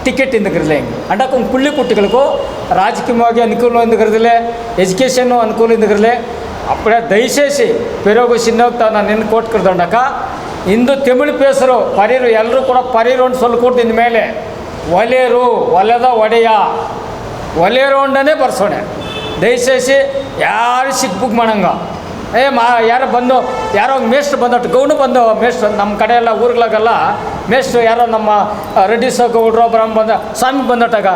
ಟಿಕೆಟ್ ಹಿಂದಿಗಿರಲಿಲ್ಲ. ಹಿಂಗೆ ಅಂಡಕ ಕುಳ್ಳಿ ಕುಟ್ಟಿಗಳಿಗೂ ರಾಜಕೀಯವಾಗಿ ಅನುಕೂಲ ಹಿಂದಿಗಿರದಿಲ್ಲ, ಎಜುಕೇಷನ್ನು ಅನುಕೂಲ ಹಿಂದಿಗಿರಲಿ. ಅಪ್ಪಡೆ ದಯచేసి ಪೆರೋಗು ಸಿನ್ನೋಗ್ತಾ ನಾನು ನಿನ್ನ ಕೊಟ್ಕಿರ್ದಂಡಕ ಇಂದು ತಮಿಳು ಪೇಸರು ಪರೀರು ಎಲ್ಲರೂ ಕೂಡ ಪರೀರು ಅಂತ ಸೊಲ್ಕೊಟ್ಟಿದ ಮೇಲೆ ಒಲೆಯರು ಒಲೆದ ಒಡೆಯ ಒಲೆಯರು ಅಂಡನೇ ಬರ್ಸೋಣೆ. ದಯచేసి ಯಾರು ಸಿಕ್ಬುಕ್ ಮಾಡಂಗ ಯಾರೋ ಬಂದು ಯಾರೋ ಮೇಷ್ಟ್ರು ಬಂದಟ್ಟು ಗೌಂಡು ಬಂದು ಮೇಷ್ಟ್ರು ನಮ್ಮ ಕಡೆ ಎಲ್ಲ ಊರುಗಳಿಗೆಲ್ಲ ಮೇಷ್ಟ್ರು ಯಾರೋ ನಮ್ಮ ರೆಡ್ಡಿಸೋ ಗೌಡ್ರು ಬ್ರಹ್ಮ ಬಂದ ಸ್ವಾಮಿ ಬಂದಟ್ಟಾಗ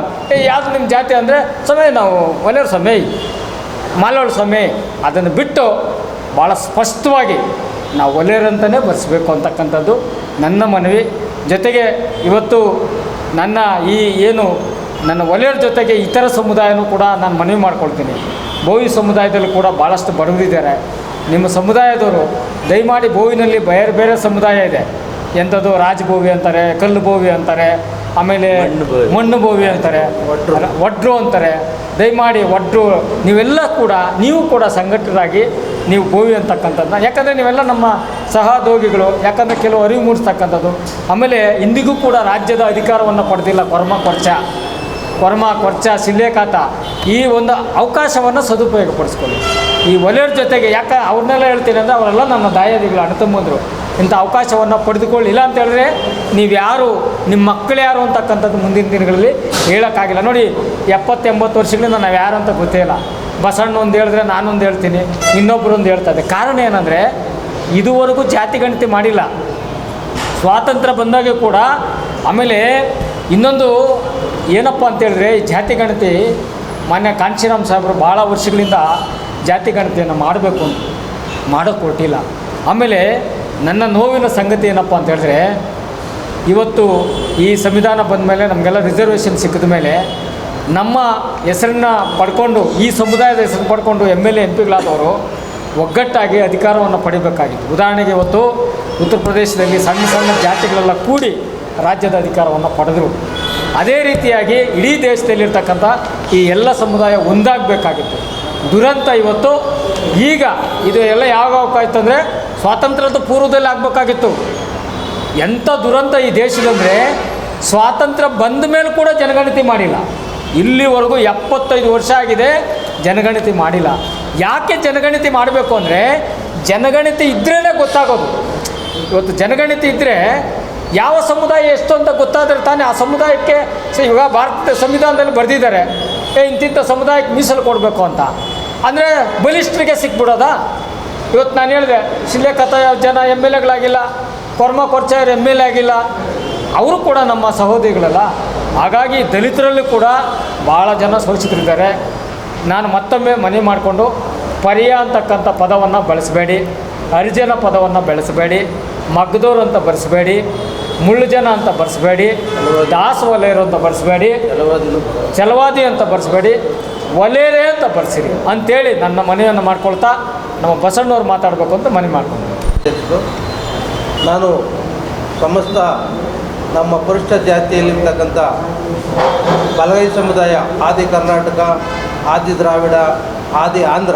ಯಾವುದು ನಿಮ್ಮ ಜಾತಿ ಅಂದರೆ ಸಮಯ ನಾವು ಒಲೆಯರು ಸಮಯ ಮಾಲೋಳು ಸಮಯ, ಅದನ್ನು ಬಿಟ್ಟು ಭಾಳ ಸ್ಪಷ್ಟವಾಗಿ ನಾವು ಒಲೆಯರಂತಲೇ ಬರ್ಸ್ಬೇಕು ಅಂತಕ್ಕಂಥದ್ದು ನನ್ನ ಮನವಿ. ಜೊತೆಗೆ ಇವತ್ತು ನನ್ನ ಈ ಏನು ನನ್ನ ಒಲೆಯರ ಜೊತೆಗೆ ಇತರ ಸಮುದಾಯನೂ ಕೂಡ ನಾನು ಮನವಿ ಮಾಡ್ಕೊಳ್ತೀನಿ. ಬೋವಿ ಸಮುದಾಯದಲ್ಲೂ ಕೂಡ ಭಾಳಷ್ಟು ಬಡವರಿದ್ದಾರೆ. ನಿಮ್ಮ ಸಮುದಾಯದವರು ದಯಮಾಡಿ ಬೋವಿನಲ್ಲಿ ಬೇರೆ ಬೇರೆ ಸಮುದಾಯ ಇದೆ. ಎಂಥದ್ದು ರಾಜಬೋವಿ ಅಂತಾರೆ, ಕಲ್ಲು ಬೋವಿ ಅಂತಾರೆ, ಆಮೇಲೆ ಮಣ್ಣು ಬೋವಿ ಅಂತಾರೆ, ಒಡ್ರು ಅಂತಾರೆ. ದಯಮಾಡಿ ಒಡ್ರು ನೀವು ಕೂಡ ಸಂಘಟಿತರಾಗಿ ನೀವು ಬೋವಿ ಅಂತಕ್ಕಂಥದ್ದನ್ನ, ಯಾಕಂದರೆ ನೀವೆಲ್ಲ ನಮ್ಮ ಸಹೋದ್ಯೋಗಿಗಳು, ಯಾಕಂದರೆ ಕೆಲವು ಅರಿವು ಮೂಡಿಸ್ತಕ್ಕಂಥದ್ದು. ಆಮೇಲೆ ಇಂದಿಗೂ ಕೂಡ ರಾಜ್ಯದ ಅಧಿಕಾರವನ್ನು ಪಡೆದಿಲ್ಲ ಕೊರ್ಮ ಕೊರ್ಚ ಸಿಲ್ಲೇಖಾತ. ಈ ಒಂದು ಅವಕಾಶವನ್ನು ಸದುಪಯೋಗಪಡಿಸ್ಕೊಳ್ಳಿ. ಈ ಒಲೆಯರ ಜೊತೆಗೆ ಯಾಕೆ ಅವ್ರನ್ನೆಲ್ಲ ಹೇಳ್ತೀನಿ ಅಂದರೆ ಅವರೆಲ್ಲ ನನ್ನ ದಾಯಾದಿಗಳು, ಅಣ್ಣತಮ್ಮಂದರು. ಇಂಥ ಅವಕಾಶವನ್ನು ಪಡೆದುಕೊಳ್ಳಿ. ಇಲ್ಲ ಅಂತ ಹೇಳಿದ್ರೆ ನೀವು ಯಾರು, ನಿಮ್ಮ ಮಕ್ಕಳು ಯಾರು ಅಂತಕ್ಕಂಥದ್ದು ಮುಂದಿನ ದಿನಗಳಲ್ಲಿ ಹೇಳೋಕ್ಕಾಗಿಲ್ಲ. ನೋಡಿ 70-80 ವರ್ಷಗಳಿಂದ ನಾವು ಯಾರು ಅಂತ ಗೊತ್ತೇ ಇಲ್ಲ. ಬಸಣ್ಣ ಒಂದು ಹೇಳಿದ್ರೆ ನಾನೊಂದು ಹೇಳ್ತೀನಿ, ಇನ್ನೊಬ್ಬರೊಂದು ಹೇಳ್ತದೆ. ಕಾರಣ ಏನಂದರೆ ಇದುವರೆಗೂ ಜಾತಿ ಗಣತಿ ಮಾಡಿಲ್ಲ. ಸ್ವಾತಂತ್ರ್ಯ ಬಂದಾಗೆ ಕೂಡ. ಆಮೇಲೆ ಇನ್ನೊಂದು ಏನಪ್ಪ ಅಂತೇಳಿದ್ರೆ, ಈ ಜಾತಿ ಗಣತಿ ಮಾನ್ಯ ಕಾಂಚೀರಾಮ್ ಸಾಹೇಬರು ಭಾಳ ವರ್ಷಗಳಿಂದ ಜಾತಿ ಗಣತಿಯನ್ನು ಮಾಡಬೇಕು ಅಂತ ಮಾಡೋಕ್ಕೆ ಕೊಟ್ಟಿಲ್ಲ. ಆಮೇಲೆ ನನ್ನ ನೋವಿನ ಸಂಗತಿ ಏನಪ್ಪ ಅಂತ ಹೇಳಿದ್ರೆ, ಇವತ್ತು ಈ ಸಂವಿಧಾನ ಬಂದ ಮೇಲೆ ನಮಗೆಲ್ಲ ರಿಸರ್ವೇಷನ್ ಸಿಕ್ಕಿದ ಮೇಲೆ ನಮ್ಮ ಹೆಸರನ್ನು ಪಡ್ಕೊಂಡು, ಈ ಸಮುದಾಯದ ಹೆಸರು ಪಡ್ಕೊಂಡು MLA MP ಗಳಾದವರು ಒಗ್ಗಟ್ಟಾಗಿ ಅಧಿಕಾರವನ್ನು ಪಡಿಬೇಕಾಗಿತ್ತು. ಉದಾಹರಣೆಗೆ ಇವತ್ತು ಉತ್ತರ ಪ್ರದೇಶದಲ್ಲಿ ಸಣ್ಣ ಸಣ್ಣ ಜಾತಿಗಳೆಲ್ಲ ಕೂಡಿ ರಾಜ್ಯದ ಅಧಿಕಾರವನ್ನು ಪಡೆದರು. ಅದೇ ರೀತಿಯಾಗಿ ಇಡೀ ದೇಶದಲ್ಲಿರ್ತಕ್ಕಂಥ ಈ ಎಲ್ಲ ಸಮುದಾಯ ಒಂದಾಗಬೇಕಾಗಿತ್ತು. ದುರಂತ ಇವತ್ತು ಈಗ ಇದು ಎಲ್ಲ ಯಾವಾಗಾಯ್ತು ಅಂದರೆ ಸ್ವಾತಂತ್ರ್ಯದ ಪೂರ್ವದಲ್ಲಿ ಆಗಬೇಕಾಗಿತ್ತು. ಎಂಥ ದುರಂತ ಈ ದೇಶದಂದರೆ ಸ್ವಾತಂತ್ರ್ಯ ಬಂದ ಮೇಲೆ ಕೂಡ ಜನಗಣತಿ ಮಾಡಿಲ್ಲ. ಇಲ್ಲಿವರೆಗೂ 75 ವರ್ಷ ಆಗಿದೆ, ಜನಗಣತಿ ಮಾಡಿಲ್ಲ. ಯಾಕೆ ಜನಗಣತಿ ಮಾಡಬೇಕು ಅಂದರೆ ಜನಗಣತಿ ಇದ್ರೇ ಗೊತ್ತಾಗೋದು. ಇವತ್ತು ಜನಗಣತಿ ಇದ್ದರೆ ಯಾವ ಸಮುದಾಯ ಎಷ್ಟು ಅಂತ ಗೊತ್ತಾದರೆ ತಾನೇ ಆ ಸಮುದಾಯಕ್ಕೆ ಇವಾಗ ಭಾರತದ ಸಂವಿಧಾನದಲ್ಲಿ ಬರೆದಿದ್ದಾರೆ ಇಂತಿಂಥ ಸಮುದಾಯಕ್ಕೆ ಮೀಸಲು ಕೊಡಬೇಕು ಅಂತ. ಅಂದರೆ ಬಲಿಷ್ಠರಿಗೆ ಸಿಕ್ಬಿಡೋದಾ? ಇವತ್ತು ನಾನು ಹೇಳಿದೆ ಶಿಲೆಕತ ಜನ MLAಗಳಾಗಿಲ್ಲ, ಕೊರ್ಮ ಕೊರ್ಚಾಯರು MLA ಆಗಿಲ್ಲ, ಅವರು ಕೂಡ ನಮ್ಮ ಸಹೋದರಿಗಳಲ್ಲ. ಹಾಗಾಗಿ ದಲಿತರಲ್ಲಿ ಕೂಡ ಭಾಳ ಜನ ಶೋಷಿತರಿದ್ದಾರೆ. ನಾನು ಮತ್ತೊಮ್ಮೆ ಮನವಿ ಮಾಡಿಕೊಂಡು ಪರಿಯ ಅಂತಕ್ಕಂಥ ಪದವನ್ನು ಬಳಸಬೇಡಿ, ಹರಿಜನ ಪದವನ್ನು ಬೆಳೆಸಬೇಡಿ, ಮಗ್ದೋರು ಅಂತ ಬರೆಸಬೇಡಿ, ಮುಳ್ಳು ಜನ ಅಂತ ಬರೆಸಬೇಡಿ, ದಾಸವಲೇರು ಅಂತ ಬರೆಸಬೇಡಿ, ಛಲವಾದಿ ಅಂತ ಬರೆಸಬೇಡಿ, ಒಲೇರೆ ಅಂತ ಬರೆಸಿರಿ ಅಂಥೇಳಿ ನನ್ನ ಮನವಿಯನ್ನು ಮಾಡ್ಕೊಳ್ತಾ ನಮ್ಮ ಬಸಣ್ಣವ್ರು ಮಾತಾಡಬೇಕು ಅಂತ ಮನವಿ ಮಾಡ್ಕೊಂಡು ನಾನು ಸಮಸ್ತ ನಮ್ಮ ಪರಿಷ್ಠ ಜಾತಿಯಲ್ಲಿರ್ತಕ್ಕಂಥ ಬಲಗೈ ಸಮುದಾಯ, ಆದಿ ಕರ್ನಾಟಕ, ಆದಿ ದ್ರಾವಿಡ, ಆದಿ ಆಂಧ್ರ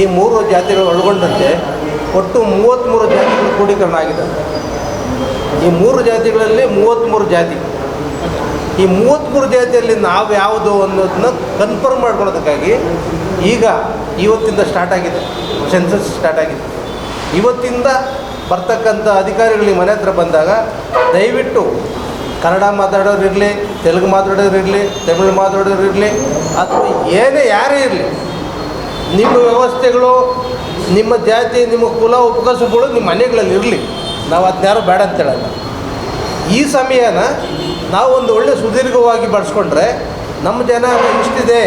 ಈ 3 ಜಾತಿಗಳು ಒಳಗೊಂಡಂತೆ ಒಟ್ಟು 33 ಜಾತಿಗಳು ಕ್ರೋಢೀಕರಣ ಆಗಿದೆ. ಈ 3 ಜಾತಿಗಳಲ್ಲಿ 33 ಜಾತಿ. ಈ 33 ಜಾತಿಯಲ್ಲಿ ನಾವು ಯಾವುದು ಅನ್ನೋದನ್ನ ಕನ್ಫರ್ಮ್ ಮಾಡ್ಕೊಳ್ಳೋದಕ್ಕಾಗಿ ಈಗ ಇವತ್ತಿಂದ ಸ್ಟಾರ್ಟ್ ಆಗಿದೆ, ಸೆನ್ಸಸ್ ಸ್ಟಾರ್ಟ್ ಆಗಿದೆ. ಇವತ್ತಿಂದ ಬರ್ತಕ್ಕಂಥ ಅಧಿಕಾರಿಗಳಿಗೆ ಮನೆ ಹತ್ರ ಬಂದಾಗ ದಯವಿಟ್ಟು ಕನ್ನಡ ಮಾತಾಡೋರು ಇರಲಿ, ತೆಲುಗು ಮಾತಾಡೋರು ಇರಲಿ, ತಮಿಳು ಮಾತಾಡೋರು ಇರಲಿ, ಅಥವಾ ಯಾರೇ ಇರಲಿ, ನಿಮ್ಮ ವ್ಯವಸ್ಥೆಗಳು, ನಿಮ್ಮ ಜಾತಿ, ನಿಮ್ಮ ಕುಲ ಉಪಕಸುಗಳು ನಿಮ್ಮ ಮನೆಗಳಲ್ಲಿ ಇರಲಿ. ನಾವು ಅದನ್ಯಾರು ಬೇಡ ಅಂತ ಹೇಳಲ್ಲ. ಈ ಸಮಯನ ನಾವು ಒಂದು ಒಳ್ಳೆ ಸುದೀರ್ಘವಾಗಿ ಬಳಸ್ಕೊಂಡ್ರೆ ನಮ್ಮ ಜನ ಇಷ್ಟಿದೆ,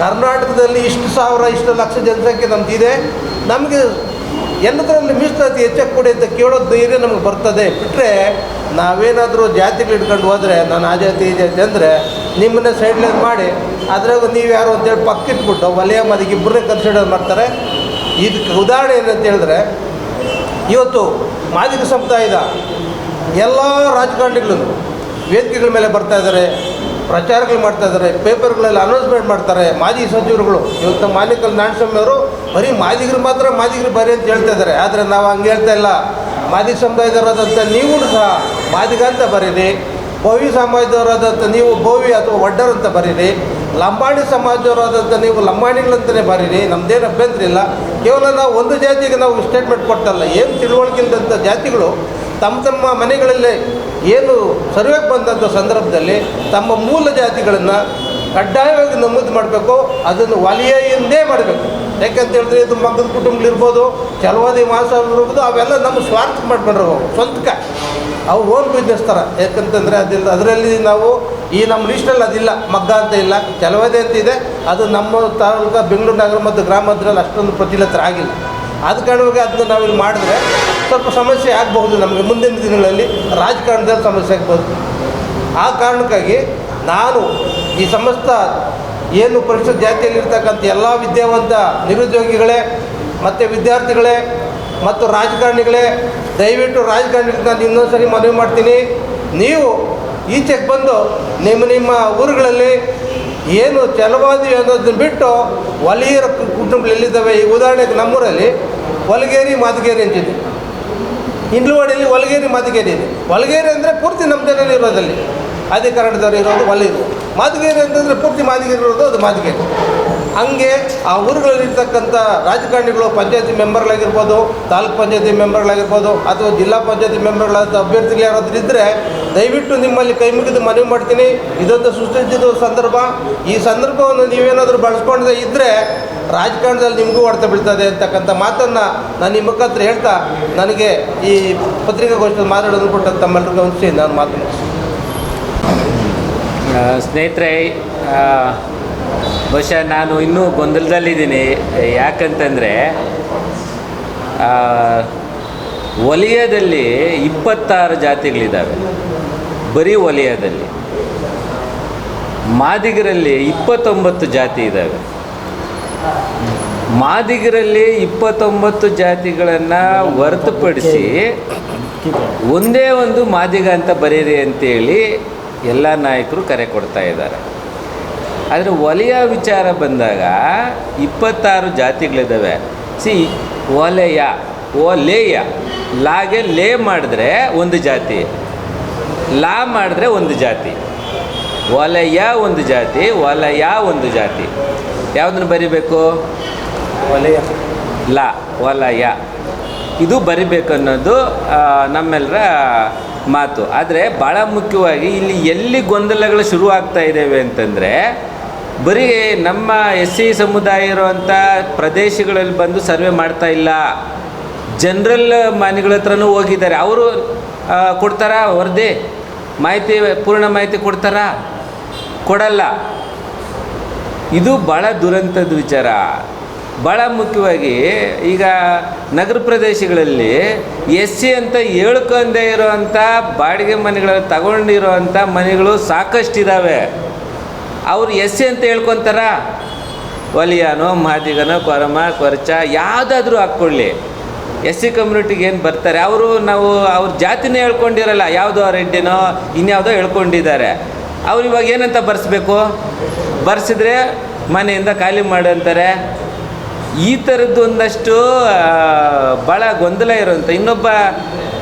ಕರ್ನಾಟಕದಲ್ಲಿ ಇಷ್ಟು ಸಾವಿರ, ಇಷ್ಟು ಲಕ್ಷ ಜನಸಂಖ್ಯೆ ನಮ್ಮದಿದೆ, ನಮಗೆ ಎಲ್ಲದರಲ್ಲಿ ಮೀಸಲಾತಿ ಹೆಚ್ಚಾಗಿ ಕೊಡಿ ಅಂತ ಕೇಳೋದು ಧೈರ್ಯ ನಮಗೆ ಬರ್ತದೆ. ಬಿಟ್ಟರೆ ನಾವೇನಾದರೂ ಜಾತಿಗಳು ಇಟ್ಕೊಂಡು ಹೋದರೆ ನಾನು ಆ ಜಾತಿ ಈ ಜಾತಿ ಅಂದರೆ ನಿಮ್ಮನ್ನೇ ಸೈಡ್ಲೈನ್ ಮಾಡಿ ಅದ್ರಾಗ ನೀವು ಯಾರು ಅಂತೇಳಿ ಪಕ್ಕಿಟ್ಬಿಟ್ಟು ವಲಯ ಮದಿಗೆ ಇಬ್ಬರನ್ನೇ ಕನ್ಸಿಡರ್ ಮಾಡ್ತಾರೆ. ಇದಕ್ಕೆ ಉದಾಹರಣೆ ಏನಂತ ಹೇಳಿದ್ರೆ, ಇವತ್ತು ಮಾದಿಗ ಸಮುದಾಯದ ಎಲ್ಲ ರಾಜಕಾರಣಿಗಳು ವೇದಿಕೆಗಳ ಮೇಲೆ ಬರ್ತಾಯಿದ್ದಾರೆ, ಪ್ರಚಾರಗಳು ಮಾಡ್ತಾಯಿದ್ದಾರೆ, ಪೇಪರ್ಗಳಲ್ಲಿ ಅನೌನ್ಸ್ಮೆಂಟ್ ಮಾಡ್ತಾರೆ. ಮಾಜಿ ಸಚಿವರುಗಳು ಇವತ್ತು ಮಾನಿಕಲ್ ನಾರಾಯಣಸ್ವಾಮಿ ಅವರು ಬರೀ ಮಾದಿಗರು ಬರೀ ಅಂತ ಹೇಳ್ತಾ ಇದ್ದಾರೆ. ಆದರೆ ನಾವು ಹಂಗೆ ಹೇಳ್ತಾ ಇಲ್ಲ. ಮಾದಿಗ ಸಮುದಾಯದವರಾದಂಥ ನೀವು ಸಹ ಮಾದಿಗ ಅಂತ ಬರೀರಿ, ಬೋವಿ ಸಮಾಜದವರಾದಂಥ ನೀವು ಬೋವಿ ಅಥವಾ ಒಡ್ಡರ್ ಅಂತ ಬರೀರಿ, ಲಂಬಾಣಿ ಸಮಾಜದವರಾದಂಥ ನೀವು ಲಂಬಾಣಿಗಳಂತಲೇ ಬರೀರಿ, ನಮ್ಮದೇನು ಅಭ್ಯಂತರ ಇಲ್ಲ. ಕೇವಲ ನಾವು ಒಂದು ಜಾತಿಗೆ ನಾವು ಸ್ಟೇಟ್ಮೆಂಟ್ ಕೊಡ್ತಲ್ಲ, ಏನು ತಿಳುವಳಿಕೆ ಇಲ್ಲದಂಥ ಜಾತಿಗಳು ತಮ್ಮ ಮನೆಗಳಲ್ಲಿ ಏನು ಸರ್ವೆಗೆ ಬಂದಂಥ ಸಂದರ್ಭದಲ್ಲಿ ತಮ್ಮ ಮೂಲ ಜಾತಿಗಳನ್ನು ಕಡ್ಡಾಯವಾಗಿ ನಮೂದು ಮಾಡಬೇಕು. ಅದನ್ನು ವಲಯೆಯಿಂದೇ ಮಾಡಬೇಕು. ಯಾಕೆಂತ ಹೇಳಿದ್ರೆ ಇದು ಮಗದ ಕುಟುಂಬಗಳಿರ್ಬೋದು, ಛಲವಾದಿ ಮಹಾಸಭೆ ಇರ್ಬೋದು, ಅವೆಲ್ಲ ನಮ್ಮ ಸ್ವಾರ್ಥ ಮಾಡ್ಕೊಂಡ್ರು ಸ್ವಂತಕ್ಕೆ ಅವು ಓನ್ ಬಿಸ್ನೆಸ್ ಥರ. ಯಾಕಂತಂದರೆ ಅದಿಲ್ಲ, ಅದರಲ್ಲಿ ನಾವು ಈ ನಮ್ಮ ಲಿಸ್ಟಲ್ಲಿ ಅದಿಲ್ಲ, ಮಗ್ಗ ಅಂತ ಇಲ್ಲ, ಛಲವಾದಿ ಅಂತ ಇದೆ. ಅದು ನಮ್ಮ ತಾಲೂಕು ಬೆಂಗಳೂರು ನಗರ ಮತ್ತು ಗ್ರಾಮದಲ್ಲಿ ಅಷ್ಟೊಂದು ಪ್ರಚಲಿತ ಆಗಿಲ್ಲ. ಆದ ಕಾರಣವಾಗಿ ಅದನ್ನ ನಾವಿಲ್ಲಿ ಮಾಡಿದ್ರೆ ಸ್ವಲ್ಪ ಸಮಸ್ಯೆ ಆಗಬಹುದು. ನಮಗೆ ಮುಂದಿನ ದಿನಗಳಲ್ಲಿ ರಾಜಕಾರಣದಲ್ಲಿ ಸಮಸ್ಯೆ ಆಗ್ಬೋದು. ಆ ಕಾರಣಕ್ಕಾಗಿ ನಾನು ಈ ಸಮಸ್ತ ಏನು ಪರಿಷತ್ ಜಾತಿಯಲ್ಲಿರ್ತಕ್ಕಂಥ ಎಲ್ಲ ವಿದ್ಯಾವಂತ ನಿರುದ್ಯೋಗಿಗಳೇ ಮತ್ತು ವಿದ್ಯಾರ್ಥಿಗಳೇ ಮತ್ತು ರಾಜಕಾರಣಿಗಳೇ, ದಯವಿಟ್ಟು ರಾಜಕಾರಣಿಗಳಿಗೆ ನಾನು ಇನ್ನೊಂದು ಸರಿ ಮನವಿ ಮಾಡ್ತೀನಿ. ನೀವು ಈಚೆಗೆ ಬಂದು ನಿಮ್ಮ ಊರುಗಳಲ್ಲಿ ಏನು ಛಲವಾದಿ ಅನ್ನೋದನ್ನ ಬಿಟ್ಟು ವಲಯರ ಕುಟುಂಬಗಳು ಎಲ್ಲಿದ್ದಾವೆ. ಈ ಉದಾಹರಣೆಗೆ ನಮ್ಮೂರಲ್ಲಿ ಹೊಲಗೇರಿ ಮಾದಿಗೇರಿ ಅಂತಿದೆ, ಇಂಡ್ಲವಾಡಿಯಲ್ಲಿ ಹೊಲಗೇರಿ ಮಾದಿಗೇರಿ ಇದೆ. ಹೊಲಗೇರಿ ಅಂದರೆ ಪೂರ್ತಿ ನಮ್ಮ ಜನರಲ್ಲಿ ಇರೋದಲ್ಲಿ ಅದೇ ಕನ್ನಡದವ್ರು ಇರೋದು ಹೊಲಿರು. ಮಾದಿಗೇರಿ ಅಂತಂದರೆ ಪೂರ್ತಿ ಮಾದಿಗೇರಿ ಇರೋದು ಅದು ಮಾದಿಗೇರಿ. ಹಂಗೆ ಆ ಊರುಗಳಲ್ಲಿರ್ತಕ್ಕಂಥ ರಾಜಕಾರಣಿಗಳು ಪಂಚಾಯತಿ ಮೆಂಬರ್ಗಳಾಗಿರ್ಬೋದು, ತಾಲೂಕು ಪಂಚಾಯತಿ ಮೆಂಬರ್ಗಳಾಗಿರ್ಬೋದು, ಅಥವಾ ಜಿಲ್ಲಾ ಪಂಚಾಯತಿ ಮೆಂಬರ್ಗಳಾದ ಅಭ್ಯರ್ಥಿಗಳು ಯಾರಾದರೂ ಇದ್ದರೆ ದಯವಿಟ್ಟು ನಿಮ್ಮಲ್ಲಿ ಕೈ ಮುಗಿದು ಮನವಿ ಮಾಡ್ತೀನಿ. ಇದೊಂದು ಸುಸಜ್ಜಿತ ಸಂದರ್ಭ. ಈ ಸಂದರ್ಭವನ್ನು ನೀವೇನಾದರೂ ಬಳಸ್ಕೊಂಡೇ ಇದ್ದರೆ ರಾಜಕಾರಣದಲ್ಲಿ ನಿಮಗೂ ಹೊಡೆತ ಬೀಳ್ತದೆ ಅಂತಕ್ಕಂಥ ಮಾತನ್ನು ನಾನು ನಿಮ್ಮ ಮುಖಾಂತರ ಹೇಳ್ತಾ ನನಗೆ ಈ ಪತ್ರಿಕಾಗೋಷ್ಠಿಯಲ್ಲಿ ಮಾತಾಡೋದು ಕೊಟ್ಟ ತಮ್ಮೆಲ್ಲರಿಗೂ ಅನಿಸಿ ನಾನು ಮಾತನಾಡ್ತೀನಿ. ಸ್ನೇಹಿತರೆ, ಬಹುಶಃ ನಾನು ಇನ್ನೂ ಗೊಂದಲದಲ್ಲಿದ್ದೀನಿ. ಯಾಕಂತಂದರೆ ವಲಯದಲ್ಲಿ 26 ಜಾತಿಗಳಿದ್ದಾವೆ. ಬರೀ ವಲಯದಲ್ಲಿ ಮಾದಿಗರಲ್ಲಿ 29 ಜಾತಿ ಇದ್ದಾವೆ. ಮಾದಿಗರಲ್ಲಿ 29 ಜಾತಿಗಳನ್ನು ಹೊರತುಪಡಿಸಿ ಒಂದೇ ಒಂದು ಮಾದಿಗ ಅಂತ ಬರೀರಿ ಅಂತೇಳಿ ಎಲ್ಲ ನಾಯಕರು ಕರೆ ಕೊಡ್ತಾ ಇದ್ದಾರೆ. ಆದರೆ ವಲಯ ವಿಚಾರ ಬಂದಾಗ 26 ಜಾತಿಗಳಿದ್ದಾವೆ. ವಲಯ ಲೇಯ ಲಾಗೆ ಲೇ ಮಾಡಿದ್ರೆ ಒಂದು ಜಾತಿ, ಲಾ ಮಾಡಿದ್ರೆ ಒಂದು ಜಾತಿ. ವಲಯ ಒಂದು ಜಾತಿ, ವಲಯ ಒಂದು ಜಾತಿ. ಯಾವುದನ್ನು ಬರಿಬೇಕು? ವಲಯ ವಲಯ ಇದು ಬರಿಬೇಕು ಅನ್ನೋದು ನಮ್ಮೆಲ್ಲರ ಮಾತು. ಆದರೆ ಭಾಳ ಮುಖ್ಯವಾಗಿ ಇಲ್ಲಿ ಎಲ್ಲಿ ಗೊಂದಲಗಳು ಶುರುವಾಗ್ತಾ ಇದ್ದಾವೆ ಅಂತಂದರೆ, ಬರೀ ನಮ್ಮ SC ಸಮುದಾಯ ಇರುವಂಥ ಪ್ರದೇಶಗಳಲ್ಲಿ ಬಂದು ಸರ್ವೆ ಮಾಡ್ತಾ ಇಲ್ಲ, ಜನರಲ್ ಮನೆಗಳ ಹತ್ರನೂ ಹೋಗಿದ್ದಾರೆ. ಅವರು ಕೊಡ್ತಾರಾ ವರದಿ ಮಾಹಿತಿ, ಪೂರ್ಣ ಮಾಹಿತಿ ಕೊಡ್ತಾರಾ? ಕೊಡಲ್ಲ. ಇದು ಭಾಳ ದುರಂತದ ವಿಚಾರ. ಭಾಳ ಮುಖ್ಯವಾಗಿ ಈಗ ನಗರ ಪ್ರದೇಶಗಳಲ್ಲಿ SC ಅಂತ ಹೇಳ್ಕೊಂಡೇ ಇರೋವಂಥ ಬಾಡಿಗೆ ಮನೆಗಳಲ್ಲಿ ತಗೊಂಡಿರೋವಂಥ ಮನೆಗಳು ಸಾಕಷ್ಟಿದ್ದಾವೆ. ಅವರು SC ಅಂತ ಹೇಳ್ಕೊತಾರ? ವಲಿಯಾನೋ ಮಾದಿಗನೋ ಕೊರಮ ಕೊರಚ ಯಾವುದಾದ್ರೂ ಹಾಕ್ಕೊಳ್ಳಿ, SC ಕಮ್ಯುನಿಟಿಗೆ ಏನು ಬರ್ತಾರೆ ಅವರು, ನಾವು ಅವ್ರ ಜಾತಿನೇ ಹೇಳ್ಕೊಂಡಿರಲ್ಲ, ಯಾವುದೋ ರೆಡ್ಡಿನೋ ಇನ್ಯಾವುದೋ ಹೇಳ್ಕೊಂಡಿದ್ದಾರೆ. ಅವ್ರು ಇವಾಗ ಏನಂತ ಬರ್ಸ್ಬೇಕು? ಬರ್ಸಿದ್ರೆ ಮನೆಯಿಂದ ಖಾಲಿ ಮಾಡು ಅಂತಾರೆ. ಈ ಥರದ್ದು ಒಂದಷ್ಟು ಭಾಳ ಗೊಂದಲ ಇರೋಂಥ. ಇನ್ನೊಬ್ಬ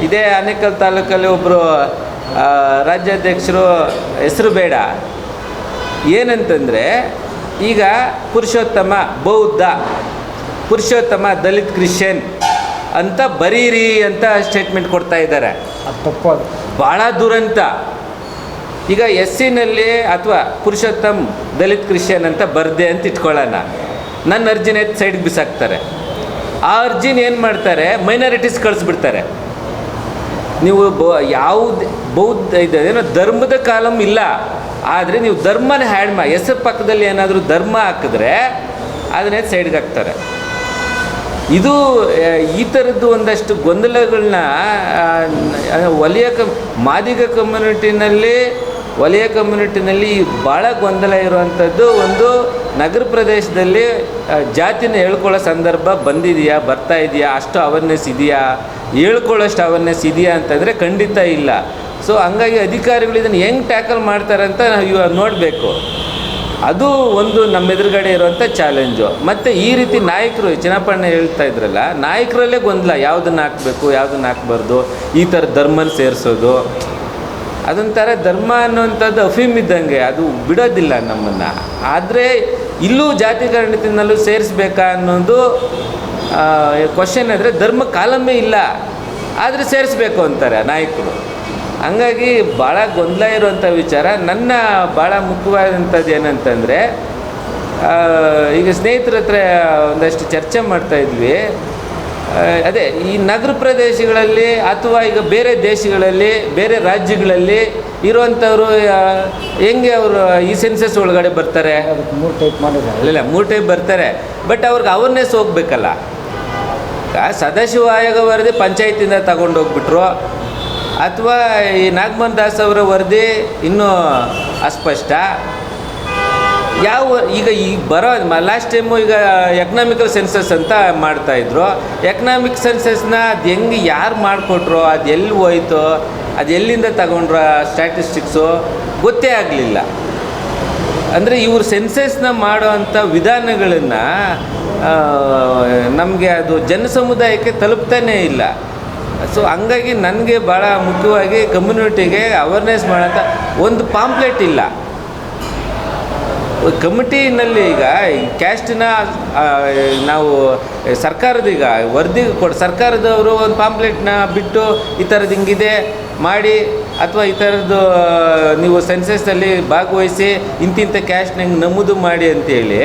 ಇದೇ ಆನೇಕಲ್ ತಾಲೂಕಲ್ಲಿ ಒಬ್ಬರು ರಾಜ್ಯಾಧ್ಯಕ್ಷರು, ಹೆಸರು ಬೇಡ, ಏನಂತಂದರೆ ಈಗ ಪುರುಷೋತ್ತಮ ಬೌದ್ಧ, ಪುರುಷೋತ್ತಮ ದಲಿತ್ ಕ್ರಿಶ್ಚಿಯನ್ ಅಂತ ಬರೀರಿ ಅಂತ ಸ್ಟೇಟ್ಮೆಂಟ್ ಕೊಡ್ತಾ ಇದ್ದಾರೆ. ತಪ್ಪದು, ಭಾಳ ದುರಂತ. ಈಗ SCನಲ್ಲಿ ಅಥವಾ ಪುರುಷೋತ್ತಮ್ ದಲಿತ್ ಕ್ರಿಶ್ಚಿಯನ್ ಅಂತ ಬರ್ದೆ ಅಂತ ಇಟ್ಕೊಳ್ಳೋಣ, ನನ್ನ ಅರ್ಜಿನ ಸೈಡ್ಗೆ ಬಿಸಾಕ್ತಾರೆ. ಆ ಅರ್ಜಿನ ಏನು ಮಾಡ್ತಾರೆ? ಮೈನಾರಿಟೀಸ್ ಕಳಿಸ್ಬಿಡ್ತಾರೆ. ನೀವು ಯಾವುದು ಬೌದ್ಧ ಇದೆ ಏನೋ ಧರ್ಮದ ಕಾಲಮ್ ಇಲ್ಲ, ಆದರೆ ನೀವು ಧರ್ಮನ ಹ್ಯಾಡ್ ಹೆಸರು ಪಕ್ಕದಲ್ಲಿ ಏನಾದರೂ ಧರ್ಮ ಹಾಕಿದ್ರೆ ಅದನ್ನೇ ಸೈಡ್ಗೆ ಹಾಕ್ತಾರೆ. ಇದು ಈ ಥರದ್ದು ಒಂದಷ್ಟು ಗೊಂದಲಗಳನ್ನ ಮಾದಿಗ ವಲಯ ಕಮ್ಯುನಿಟಿನಲ್ಲಿ ಭಾಳ ಗೊಂದಲ ಇರುವಂಥದ್ದು. ಒಂದು ನಗರ ಪ್ರದೇಶದಲ್ಲಿ ಜಾತಿನ ಹೇಳ್ಕೊಳ್ಳೋ ಸಂದರ್ಭ ಬಂದಿದೆಯಾ, ಬರ್ತಾ ಇದೆಯಾ, ಅಷ್ಟು ಅವೇರ್ನೆಸ್ ಇದೆಯಾ, ಹೇಳ್ಕೊಳ್ಳೋಷ್ಟು ಅವೇರ್ನೆಸ್ ಇದೆಯಾ ಅಂತಂದರೆ ಖಂಡಿತ ಇಲ್ಲ. ಸೊ ಹಂಗಾಗಿ ಅಧಿಕಾರಿಗಳು ಇದನ್ನು ಹೆಂಗೆ ಟ್ಯಾಕಲ್ ಮಾಡ್ತಾರೆ ಅಂತ ನಾವು ನೋಡಬೇಕು. ಅದು ಒಂದು ನಮ್ಮ ಎದುರುಗಡೆ ಇರುವಂಥ ಚಾಲೆಂಜು. ಮತ್ತು ಈ ರೀತಿ ನಾಯಕರು, ಚಿನ್ನಪ್ಪಣ್ಣ ಹೇಳ್ತಾ ಇದ್ರಲ್ಲ, ನಾಯಕರಲ್ಲೇ ಗೊಂದಲ, ಯಾವುದನ್ನು ಹಾಕಬೇಕು ಯಾವುದನ್ನು ಹಾಕಬಾರ್ದು, ಈ ಥರ ಧರ್ಮನ ಸೇರಿಸೋದು, ಅದೊಂಥರ ಧರ್ಮ ಅನ್ನುವಂಥದ್ದು ಅಫೀಮ್ ಇದ್ದಂಗೆ, ಅದು ಬಿಡೋದಿಲ್ಲ ನಮ್ಮನ್ನು. ಆದರೆ ಇಲ್ಲೂ ಜಾತಿಕರಣತಿನಲ್ಲೂ ಸೇರಿಸ್ಬೇಕಾ ಅನ್ನೋದು ಕ್ವಶನ್. ಆದರೆ ಧರ್ಮ ಕಾಲಮೇ ಇಲ್ಲ, ಆದರೆ ಸೇರಿಸ್ಬೇಕು ಅಂತಾರೆ ನಾಯಕರು. ಹಂಗಾಗಿ ಭಾಳ ಗೊಂದಲ ಇರುವಂಥ ವಿಚಾರ. ನನ್ನ ಭಾಳ ಮುಖ್ಯವಾದಂಥದ್ದು ಏನಂತಂದರೆ, ಈಗ ಸ್ನೇಹಿತರ ಹತ್ರ ಒಂದಷ್ಟು ಚರ್ಚೆ ಮಾಡ್ತಾಯಿದ್ವಿ. ಅದೇ ಈ ನಗರ ಪ್ರದೇಶಗಳಲ್ಲಿ ಅಥವಾ ಈಗ ಬೇರೆ ದೇಶಗಳಲ್ಲಿ, ಬೇರೆ ರಾಜ್ಯಗಳಲ್ಲಿ ಇರುವಂಥವ್ರು ಹೆಂಗೆ ಅವರು ಈ ಸೆನ್ಸಸ್ ಒಳಗಡೆ ಬರ್ತಾರೆ? 3 ಟೈಪ್ ಮಾಡಿದ್ದಾರೆ. ಇಲ್ಲ 3 ಟೈಪ್ ಬರ್ತಾರೆ, ಬಟ್ ಅವ್ರಿಗೆ ಅವೇರ್ನೆಸ್ ಹೋಗ್ಬೇಕಲ್ಲ. ಸದಾಶಿವ ಆಯೋಗ ವರದಿ ಪಂಚಾಯತಿಂದ ತಗೊಂಡೋಗ್ಬಿಟ್ರು, ಅಥವಾ ಈ ನಾಗಮೋಹನ್ ದಾಸ್ ಅವರ ವರದಿ ಇನ್ನೂ ಅಸ್ಪಷ್ಟ. ಈಗ ಬರೋ ಲಾಸ್ಟ್ ಟೈಮು ಈಗ ಎಕನಾಮಿಕಲ್ ಸೆನ್ಸಸ್ ಅಂತ ಮಾಡ್ತಾಯಿದ್ರು. ಎಕನಾಮಿಕ್ ಸೆನ್ಸಸ್ನ ಅದು ಹೆಂಗೆ ಯಾರು ಮಾಡಿಕೊಟ್ರು, ಅದು ಎಲ್ಲಿ ಹೋಯ್ತು, ಅದು ಎಲ್ಲಿಂದ ತಗೊಂಡ್ರ ಸ್ಟ್ಯಾಟಿಸ್ಟಿಕ್ಸು ಗೊತ್ತೇ ಆಗಲಿಲ್ಲ. ಅಂದರೆ ಇವರು ಸೆನ್ಸಸ್ನ ಮಾಡೋವಂಥ ವಿಧಾನಗಳನ್ನು ನಮಗೆ ಅದು ಜನಸಮುದಾಯಕ್ಕೆ ತಲುಪ್ತಾನೇ ಇಲ್ಲ. ಸೊ ಹಂಗಾಗಿ ನನಗೆ ಭಾಳ ಮುಖ್ಯವಾಗಿ ಕಮ್ಯುನಿಟಿಗೆ ಅವೇರ್ನೆಸ್ ಮಾಡೋಂಥ ಒಂದು ಪಾಂಪ್ಲೆಟ್ ಇಲ್ಲ. ಕಮಿಟಿನಲ್ಲಿ ಈಗ ಕ್ಯಾಸ್ಟಿನ ನಾವು ಸರ್ಕಾರದ ಈಗ ವರದಿ ಸರ್ಕಾರದವರು ಒಂದು ಪಾಂಪ್ಲೆಟ್ನ ಬಿಟ್ಟು ಈ ಥರದ್ದು ಹಿಂಗಿದೆ ಮಾಡಿ, ಅಥವಾ ಈ ಥರದ್ದು ನೀವು ಸೆನ್ಸಸ್ಸಲ್ಲಿ ಭಾಗವಹಿಸಿ ಇಂತಿಂಥ ಕ್ಯಾಸ್ಟ್ನ ಹಿಂಗೆ ನಮೂದು ಮಾಡಿ ಅಂತೇಳಿ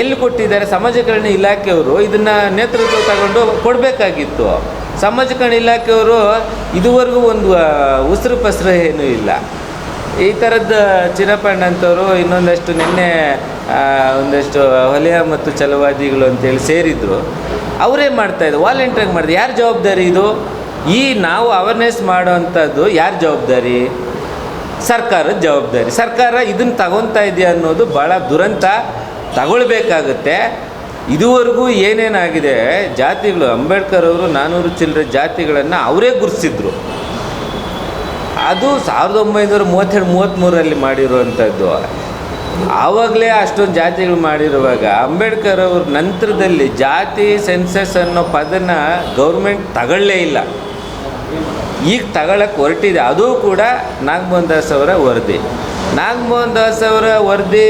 ಎಲ್ಲಿ ಕೊಟ್ಟಿದ್ದಾರೆ? ಸಮಾಜ ಕಲ್ಯಾಣ ಇಲಾಖೆಯವರು ಇದನ್ನು ನೇತೃತ್ವ ತಗೊಂಡು ಕೊಡಬೇಕಾಗಿತ್ತು. ಸಮಾಜ ಕಲ್ಯಾಣ ಇಲಾಖೆಯವರು ಇದುವರೆಗೂ ಒಂದು ಉಸಿರು ಪಸರು ಏನೂ ಇಲ್ಲ. ಈ ಥರದ್ದು ಚಿನ್ನಪ್ಪಣ್ಣ ಅಂತವರು ಇನ್ನೊಂದಷ್ಟು ನಿನ್ನೆ ಒಂದಷ್ಟು ವಲಯ ಮತ್ತು ಛಲವಾದಿಗಳು ಅಂತೇಳಿ ಸೇರಿದ್ರು. ಅವರೇ ಮಾಡ್ತಾಯಿದ್ರು, ವಾಲಂಟಿಯರ್ ಮಾಡಿದ್ರು. ಯಾರು ಜವಾಬ್ದಾರಿ ಇದು? ಈ ನಾವು ಅವೇರ್ನೆಸ್ ಮಾಡೋವಂಥದ್ದು ಯಾರು ಜವಾಬ್ದಾರಿ? ಸರ್ಕಾರದ ಜವಾಬ್ದಾರಿ. ಸರ್ಕಾರ ಇದನ್ನು ತಗೊತಾ ಇದೆಯಾ ಅನ್ನೋದು ಭಾಳ ದುರಂತ. ತಗೊಳ್ಬೇಕಾಗುತ್ತೆ. ಇದುವರೆಗೂ ಏನೇನಾಗಿದೆ ಜಾತಿಗಳು, ಅಂಬೇಡ್ಕರ್ ಅವರು 400 ಚಿಲ್ಲರೆ ಜಾತಿಗಳನ್ನು ಅವರೇ ಗುರುತಿಸಿದ್ರು. ಅದು 1932-33ರಲ್ಲಿ ಮಾಡಿರುವಂಥದ್ದು. ಆವಾಗಲೇ ಅಷ್ಟೊಂದು ಜಾತಿಗಳು ಮಾಡಿರುವಾಗ ಅಂಬೇಡ್ಕರ್ ಅವ್ರ ನಂತರದಲ್ಲಿ ಜಾತಿ ಸೆನ್ಸಸ್ ಅನ್ನೋ ಪದನ ಗೌರ್ಮೆಂಟ್ ತಗೊಳ್ಳೇ ಇಲ್ಲ. ಈಗ ತಗೊಳ್ಳೋಕ್ಕೆ ಹೊರಟಿದೆ. ಅದು ಕೂಡ ನಾಗಮೋಹನ್ ದಾಸ್ ಅವರ ವರದಿ. ನಾಗಮೋಹನ್ ದಾಸ್ ಅವರ ವರದಿ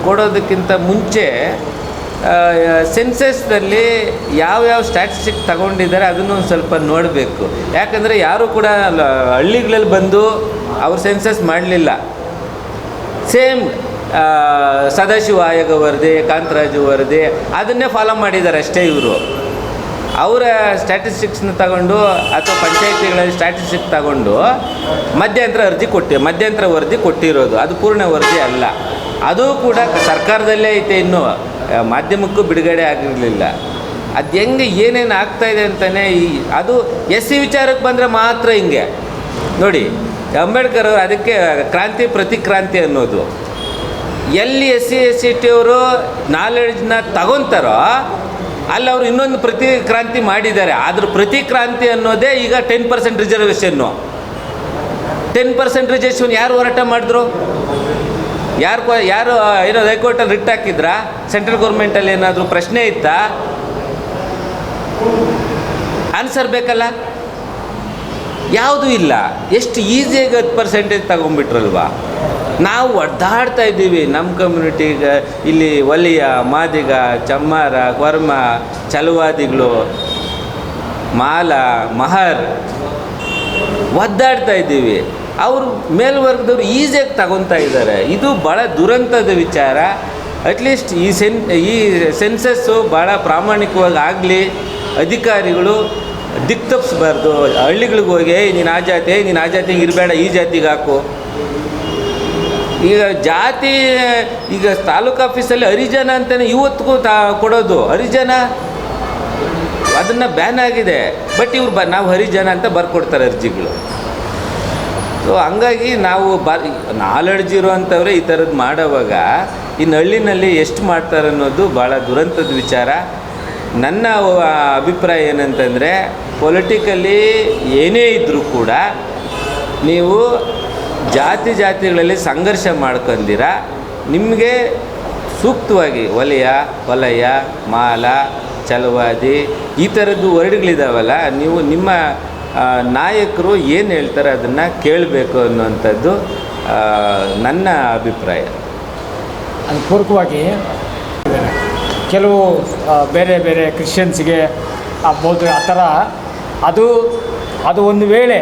ಕೊಡೋದಕ್ಕಿಂತ ಮುಂಚೆ ಸೆನ್ಸಸ್ನಲ್ಲಿ ಯಾವ್ಯಾವ ಸ್ಟ್ಯಾಟಿಸ್ಟಿಕ್ ತಗೊಂಡಿದ್ದಾರೆ ಅದನ್ನು ಒಂದು ಸ್ವಲ್ಪ ನೋಡಬೇಕು. ಯಾಕಂದರೆ ಯಾರೂ ಕೂಡ ಹಳ್ಳಿಗಳಲ್ಲಿ ಬಂದು ಅವ್ರ ಸೆನ್ಸಸ್ ಮಾಡಲಿಲ್ಲ. ಸೇಮ್ ಸದಾಶಿವ ಆಯೋಗ ವರದಿ, ಕಾಂತರಾಜು ವರದಿ ಅದನ್ನೇ ಫಾಲೋ ಮಾಡಿದ್ದಾರೆ ಅಷ್ಟೇ. ಇವರು ಅವರ ಸ್ಟ್ಯಾಟಿಸ್ಟಿಕ್ಸ್ನ ತಗೊಂಡು ಅಥವಾ ಪಂಚಾಯತಿಗಳಲ್ಲಿ ಸ್ಟ್ಯಾಟಿಸ್ಟಿಕ್ ತಗೊಂಡು ಮಧ್ಯಂತರ ವರದಿ ಕೊಟ್ಟಿರೋದು. ಅದು ಪೂರ್ಣ ವರದಿ ಅಲ್ಲ. ಅದು ಕೂಡ ಸರ್ಕಾರದಲ್ಲೇ ಐತೆ, ಇನ್ನೂ ಮಾಧ್ಯಮಕ್ಕೂ ಬಿಡುಗಡೆ ಆಗಿರಲಿಲ್ಲ. ಅದು ಹೆಂಗೆ ಏನೇನು ಆಗ್ತಾಯಿದೆ ಅಂತಲೇ ಅದು SC ವಿಚಾರಕ್ಕೆ ಬಂದರೆ ಮಾತ್ರ ಹಿಂಗೆ ನೋಡಿ. ಅಂಬೇಡ್ಕರ್ ಅವರು ಅದಕ್ಕೆ ಕ್ರಾಂತಿ ಪ್ರತಿಕ್ರಾಂತಿ ಅನ್ನೋದು. ಎಲ್ಲಿ SC/ST ಅವರು ನಾಲೆಡ್ಜ್ನ ತಗೊತಾರೋ ಅಲ್ಲಿ ಅವರು ಇನ್ನೊಂದು ಪ್ರತಿಕ್ರಾಂತಿ ಮಾಡಿದ್ದಾರೆ. ಆದರೂ ಪ್ರತಿಕ್ರಾಂತಿ ಅನ್ನೋದೇ ಈಗ 10% ರಿಸರ್ವೇಷನ್ನು. 10% ರಿಸರ್ವೇಷನ್ ಯಾರು ಹೋರಾಟ ಮಾಡಿದ್ರು? ಯಾರು ಏನೋ ಹೈಕೋರ್ಟಲ್ಲಿ ರಿಟ್ ಹಾಕಿದ್ರಾ? ಸೆಂಟ್ರಲ್ ಗೌರ್ಮೆಂಟಲ್ಲಿ ಏನಾದರೂ ಪ್ರಶ್ನೆ ಇತ್ತಾ? ಆನ್ಸರ್ ಬೇಕಲ್ಲ. ಯಾವುದೂ ಇಲ್ಲ. ಎಷ್ಟು ಈಸಿಯಾಗಿ 10% ತಗೊಂಡ್ಬಿಟ್ರಲ್ವಾ. ನಾವು ಒದ್ದಾಡ್ತಾ ಇದ್ದೀವಿ ನಮ್ಮ ಕಮ್ಯುನಿಟಿಗೆ. ಇಲ್ಲಿ ವಲಿಯ, ಮಾದಿಗ, ಚಮ್ಮಾರ, ವರ್ಮ, ಚಲವಾದಿಗಳು, ಮಾಲ, ಮಹರ್ ಒದ್ದಾಡ್ತಾ ಇದ್ದೀವಿ. ಅವರು ಮೇಲ್ವರ್ಗದವ್ರು ಈಸಿಯಾಗಿ ತಗೊತಾ ಇದ್ದಾರೆ. ಇದು ಭಾಳ ದುರಂತದ ವಿಚಾರ. ಅಟ್ಲೀಸ್ಟ್ ಈ ಸೆನ್ಸಸ್ಸು ಭಾಳ ಪ್ರಾಮಾಣಿಕವಾಗಿ ಆಗಲಿ. ಅಧಿಕಾರಿಗಳು ದಿಕ್ಕು ತಪ್ಪಿಸ್ಬಾರ್ದು. ಹಳ್ಳಿಗಳಿಗೆ ಹೋಗಿ ನೀನು ಆ ಜಾತಿಗೆ ಇರಬೇಡ, ಈ ಜಾತಿಗೆ ಹಾಕು. ಈಗ ಜಾತಿ ಈಗ ತಾಲೂಕು ಆಫೀಸಲ್ಲಿ ಹರಿಜನ ಅಂತಲೇ ಇವತ್ತಿಗೂ ಕೊಡೋದು. ಹರಿಜನ ಅದನ್ನು ಬ್ಯಾನ್ ಆಗಿದೆ. ಬಟ್ ಇವ್ರು ನಾವು ಹರಿಜನ ಅಂತ ಬರ್ಕೊಡ್ತಾರೆ ಅರ್ಜಿಗಳು. ಸೊ ಹಂಗಾಗಿ ನಾವು ನಾಲೆಡ್ಜ್ ಇರುವಂಥವ್ರೆ ಈ ಥರದ್ದು ಮಾಡೋವಾಗ ಇನ್ನು ಹಳ್ಳಿನಲ್ಲಿ ಎಷ್ಟು ಮಾಡ್ತಾರೆ ಅನ್ನೋದು ಭಾಳ ದುರಂತದ ವಿಚಾರ. ನನ್ನ ಅಭಿಪ್ರಾಯ ಏನಂತಂದರೆ, ಪೊಲಿಟಿಕಲಿ ಏನೇ ಇದ್ದರೂ ಕೂಡ ನೀವು ಜಾತಿಗಳಲ್ಲಿ ಸಂಘರ್ಷ ಮಾಡ್ಕೊಂಡಿರ ನಿಮಗೆ ಸೂಕ್ತವಾಗಿ ವಲಯ, ಮಾಲ, ಚಲವಾದಿ ಈ ಥರದ್ದು ವರ್ಡ್ಗಳಿದಾವಲ್ಲ, ನೀವು ನಿಮ್ಮ ನಾಯಕರು ಏನು ಹೇಳ್ತಾರೆ ಅದನ್ನು ಕೇಳಬೇಕು ಅನ್ನುವಂಥದ್ದು ನನ್ನ ಅಭಿಪ್ರಾಯ. ಅದು ಪೂರ್ವಕವಾಗಿ ಕೆಲವು ಬೇರೆ ಬೇರೆ ಕ್ರಿಶ್ಚಿಯನ್ಸ್ಗೆ ಆಗ್ಬೋದು ಆ ಥರ. ಅದು ಒಂದು ವೇಳೆ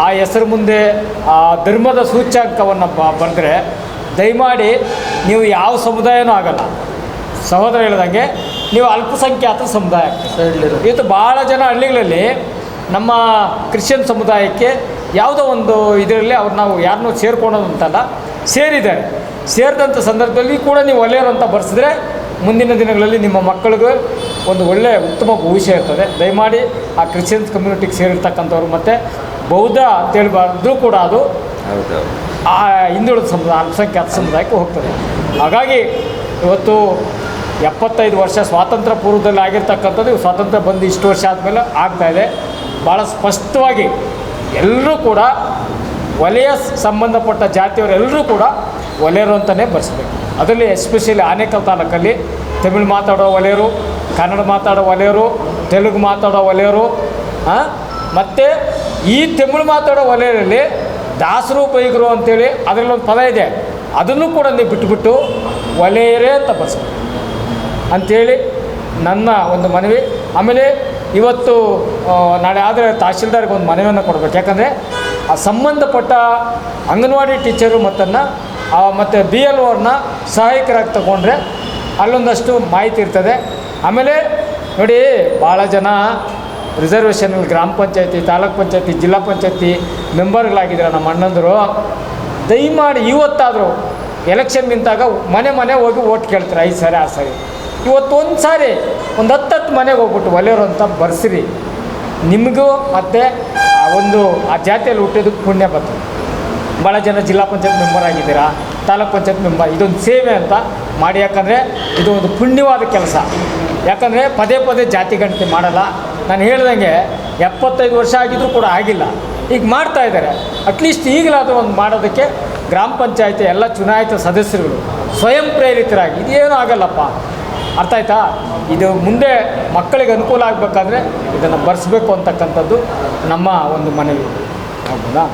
ಆ ಹೆಸರು ಮುಂದೆ ಆ ಧರ್ಮದ ಸೂಚ್ಯಂಕವನ್ನು ಬರೆದ್ರೆ ದಯಮಾಡಿ ನೀವು ಯಾವ ಸಮುದಾಯನೂ ಆಗಲ್ಲ. ಸಹೋದರ ಹೇಳಿದಂಗೆ ನೀವು ಅಲ್ಪಸಂಖ್ಯಾತ ಸಮುದಾಯ. ಇವತ್ತು ಭಾಳ ಜನ ಹಳ್ಳಿಗಳಲ್ಲಿ ನಮ್ಮ ಕ್ರಿಶ್ಚಿಯನ್ ಸಮುದಾಯಕ್ಕೆ ಯಾವುದೋ ಒಂದು ಇದರಲ್ಲಿ ಅವ್ರು ನಾವು ಯಾರನ್ನೂ ಸೇರ್ಕೊಳೋದು ಅಂತಲ್ಲ, ಸೇರಿದ್ದಾರೆ. ಸೇರಿದಂಥ ಸಂದರ್ಭದಲ್ಲಿ ಕೂಡ ನೀವು ಒಳ್ಳೆಯವರು ಅಂತ ಬರೆಸಿದ್ರೆ ಮುಂದಿನ ದಿನಗಳಲ್ಲಿ ನಿಮ್ಮ ಮಕ್ಕಳಿಗೆ ಒಂದು ಒಳ್ಳೆಯ ಉತ್ತಮ ಭವಿಷ್ಯ ಇರ್ತದೆ. ದಯಮಾಡಿ ಆ ಕ್ರಿಶ್ಚಿಯನ್ಸ್ ಕಮ್ಯುನಿಟಿಗೆ ಸೇರಿರ್ತಕ್ಕಂಥವ್ರು ಮತ್ತು ಬೌದ್ಧ ಅಂತೇಳಬಾರ್ದು ಕೂಡ ಅದು ಆ ಹಿಂದುಳಿದ ಸಮುದಾಯ, ಅಲ್ಪಸಂಖ್ಯಾತ ಸಮುದಾಯಕ್ಕೆ ಹೋಗ್ತದೆ. ಹಾಗಾಗಿ ಇವತ್ತು 75 ವರ್ಷ ಸ್ವಾತಂತ್ರ್ಯ ಪೂರ್ವದಲ್ಲಿ ಆಗಿರ್ತಕ್ಕಂಥದ್ದು ಸ್ವಾತಂತ್ರ್ಯ ಬಂದು ಇಷ್ಟು ವರ್ಷ ಆದಮೇಲೆ ಆಗ್ತಾಯಿದೆ. ಭಾಳ ಸ್ಪಷ್ಟವಾಗಿ ಎಲ್ಲರೂ ಕೂಡ ವಲಯ ಸಂಬಂಧಪಟ್ಟ ಜಾತಿಯವರೆಲ್ಲರೂ ಕೂಡ ವಲಯರು ಅಂತಲೇ ಬರೆಸಬೇಕು. ಅದರಲ್ಲಿ ಎಸ್ಪೆಷಲಿ ಆನೇಕಲ್ ತಾಲೂಕಲ್ಲಿ ತಮಿಳು ಮಾತಾಡೋ ವಲಯರು, ಕನ್ನಡ ಮಾತಾಡೋ ವಲಯರು, ತೆಲುಗು ಮಾತಾಡೋ ವಲಯರು, ಮತ್ತು ಈ ತಮಿಳು ಮಾತಾಡೋ ವಲಯದಲ್ಲಿ ದಾಸರು ಬೈಗರು ಅಂತೇಳಿ ಅದರಲ್ಲೊಂದು ಪದ ಇದೆ, ಅದನ್ನು ಕೂಡ ನೀವು ಬಿಟ್ಟುಬಿಟ್ಟು ವಲಯರೇ ಅಂತ ಬರೆಸಬೇಕು ಅಂಥೇಳಿ ನನ್ನ ಒಂದು ಮನವಿ. ಆಮೇಲೆ ಇವತ್ತು ನಾಳೆ ಆದರೆ ತಹಶೀಲ್ದಾರ್ಗೆ ಒಂದು ಮನವಿಯನ್ನು ಕೊಡಬೇಕು. ಯಾಕಂದರೆ ಆ ಸಂಬಂಧಪಟ್ಟ ಅಂಗನವಾಡಿ ಟೀಚರು ಮತ್ತು BLO ಅವ್ರನ್ನ ಸಹಾಯಕರಾಗಿ ತಗೊಂಡ್ರೆ ಅಲ್ಲೊಂದಷ್ಟು ಮಾಹಿತಿ ಇರ್ತದೆ. ಆಮೇಲೆ ನೋಡಿ, ಭಾಳ ಜನ ರಿಸರ್ವೇಷನಲ್ಲಿ ಗ್ರಾಮ ಪಂಚಾಯತಿ, ತಾಲೂಕ್ ಪಂಚಾಯತಿ, ಜಿಲ್ಲಾ ಪಂಚಾಯತಿ ಮೆಂಬರ್ಗಳಾಗಿದ್ದಾರೆ ನಮ್ಮ ಅಣ್ಣಂದರು. ದಯಮಾಡಿ ಇವತ್ತಾದರೂ ಎಲೆಕ್ಷನ್ ನಿಂತಾಗ ಮನೆ ಹೋಗಿ ಓಟ್ ಕೇಳ್ತಾರೆ 5 ಸಾರಿ 6 ಸಾರಿ. ಇವತ್ತು ಒಂದು ಸಾರಿ ಒಂದು 10 ಮನೆಗೆ ಹೋಗ್ಬಿಟ್ಟು ಒಲೆಯವರು ಅಂತ ಬರ್ಸಿರಿ. ನಿಮಗೂ ಮತ್ತು ಆ ಜಾತಿಯಲ್ಲಿ ಹುಟ್ಟಿದ್ದಕ್ಕೆ ಪುಣ್ಯ ಬರ್ತದೆ. ಭಾಳ ಜನ ಜಿಲ್ಲಾ ಪಂಚಾಯತ್ ಮೆಂಬರ್ ಆಗಿದ್ದೀರಾ, ತಾಲೂಕ್ ಪಂಚಾಯತ್ ಮೆಂಬರ್, ಇದೊಂದು ಸೇವೆ ಅಂತ ಮಾಡಿ. ಯಾಕಂದರೆ ಇದು ಒಂದು ಪುಣ್ಯವಾದ ಕೆಲಸ. ಯಾಕಂದರೆ ಪದೇ ಪದೇ ಜಾತಿ ಗಣತಿ ಮಾಡಲ್ಲ. ನಾನು ಹೇಳ್ದಂಗೆ 75 ವರ್ಷ ಆಗಿದ್ರೂ ಕೂಡ ಆಗಿಲ್ಲ, ಈಗ ಮಾಡ್ತಾ ಇದ್ದಾರೆ. ಅಟ್ಲೀಸ್ಟ್ ಈಗಲಾದರೂ ಒಂದು ಮಾಡೋದಕ್ಕೆ ಗ್ರಾಮ ಪಂಚಾಯತಿ ಎಲ್ಲ ಚುನಾಯಿತ ಸದಸ್ಯರುಗಳು ಸ್ವಯಂ ಪ್ರೇರಿತರಾಗಿ, ಇದೇನೂ ಆಗಲ್ಲಪ್ಪ, ಅರ್ಥ ಆಯ್ತಾ, ಇದು ಮುಂದೆ ಮಕ್ಕಳಿಗೆ ಅನುಕೂಲ ಆಗಬೇಕಾದ್ರೆ ಇದನ್ನು ಬರೆಸ್ಬೇಕು ಅಂತಕ್ಕಂಥದ್ದು ನಮ್ಮ ಒಂದು ಮನವಿ. ಹೌದಾ?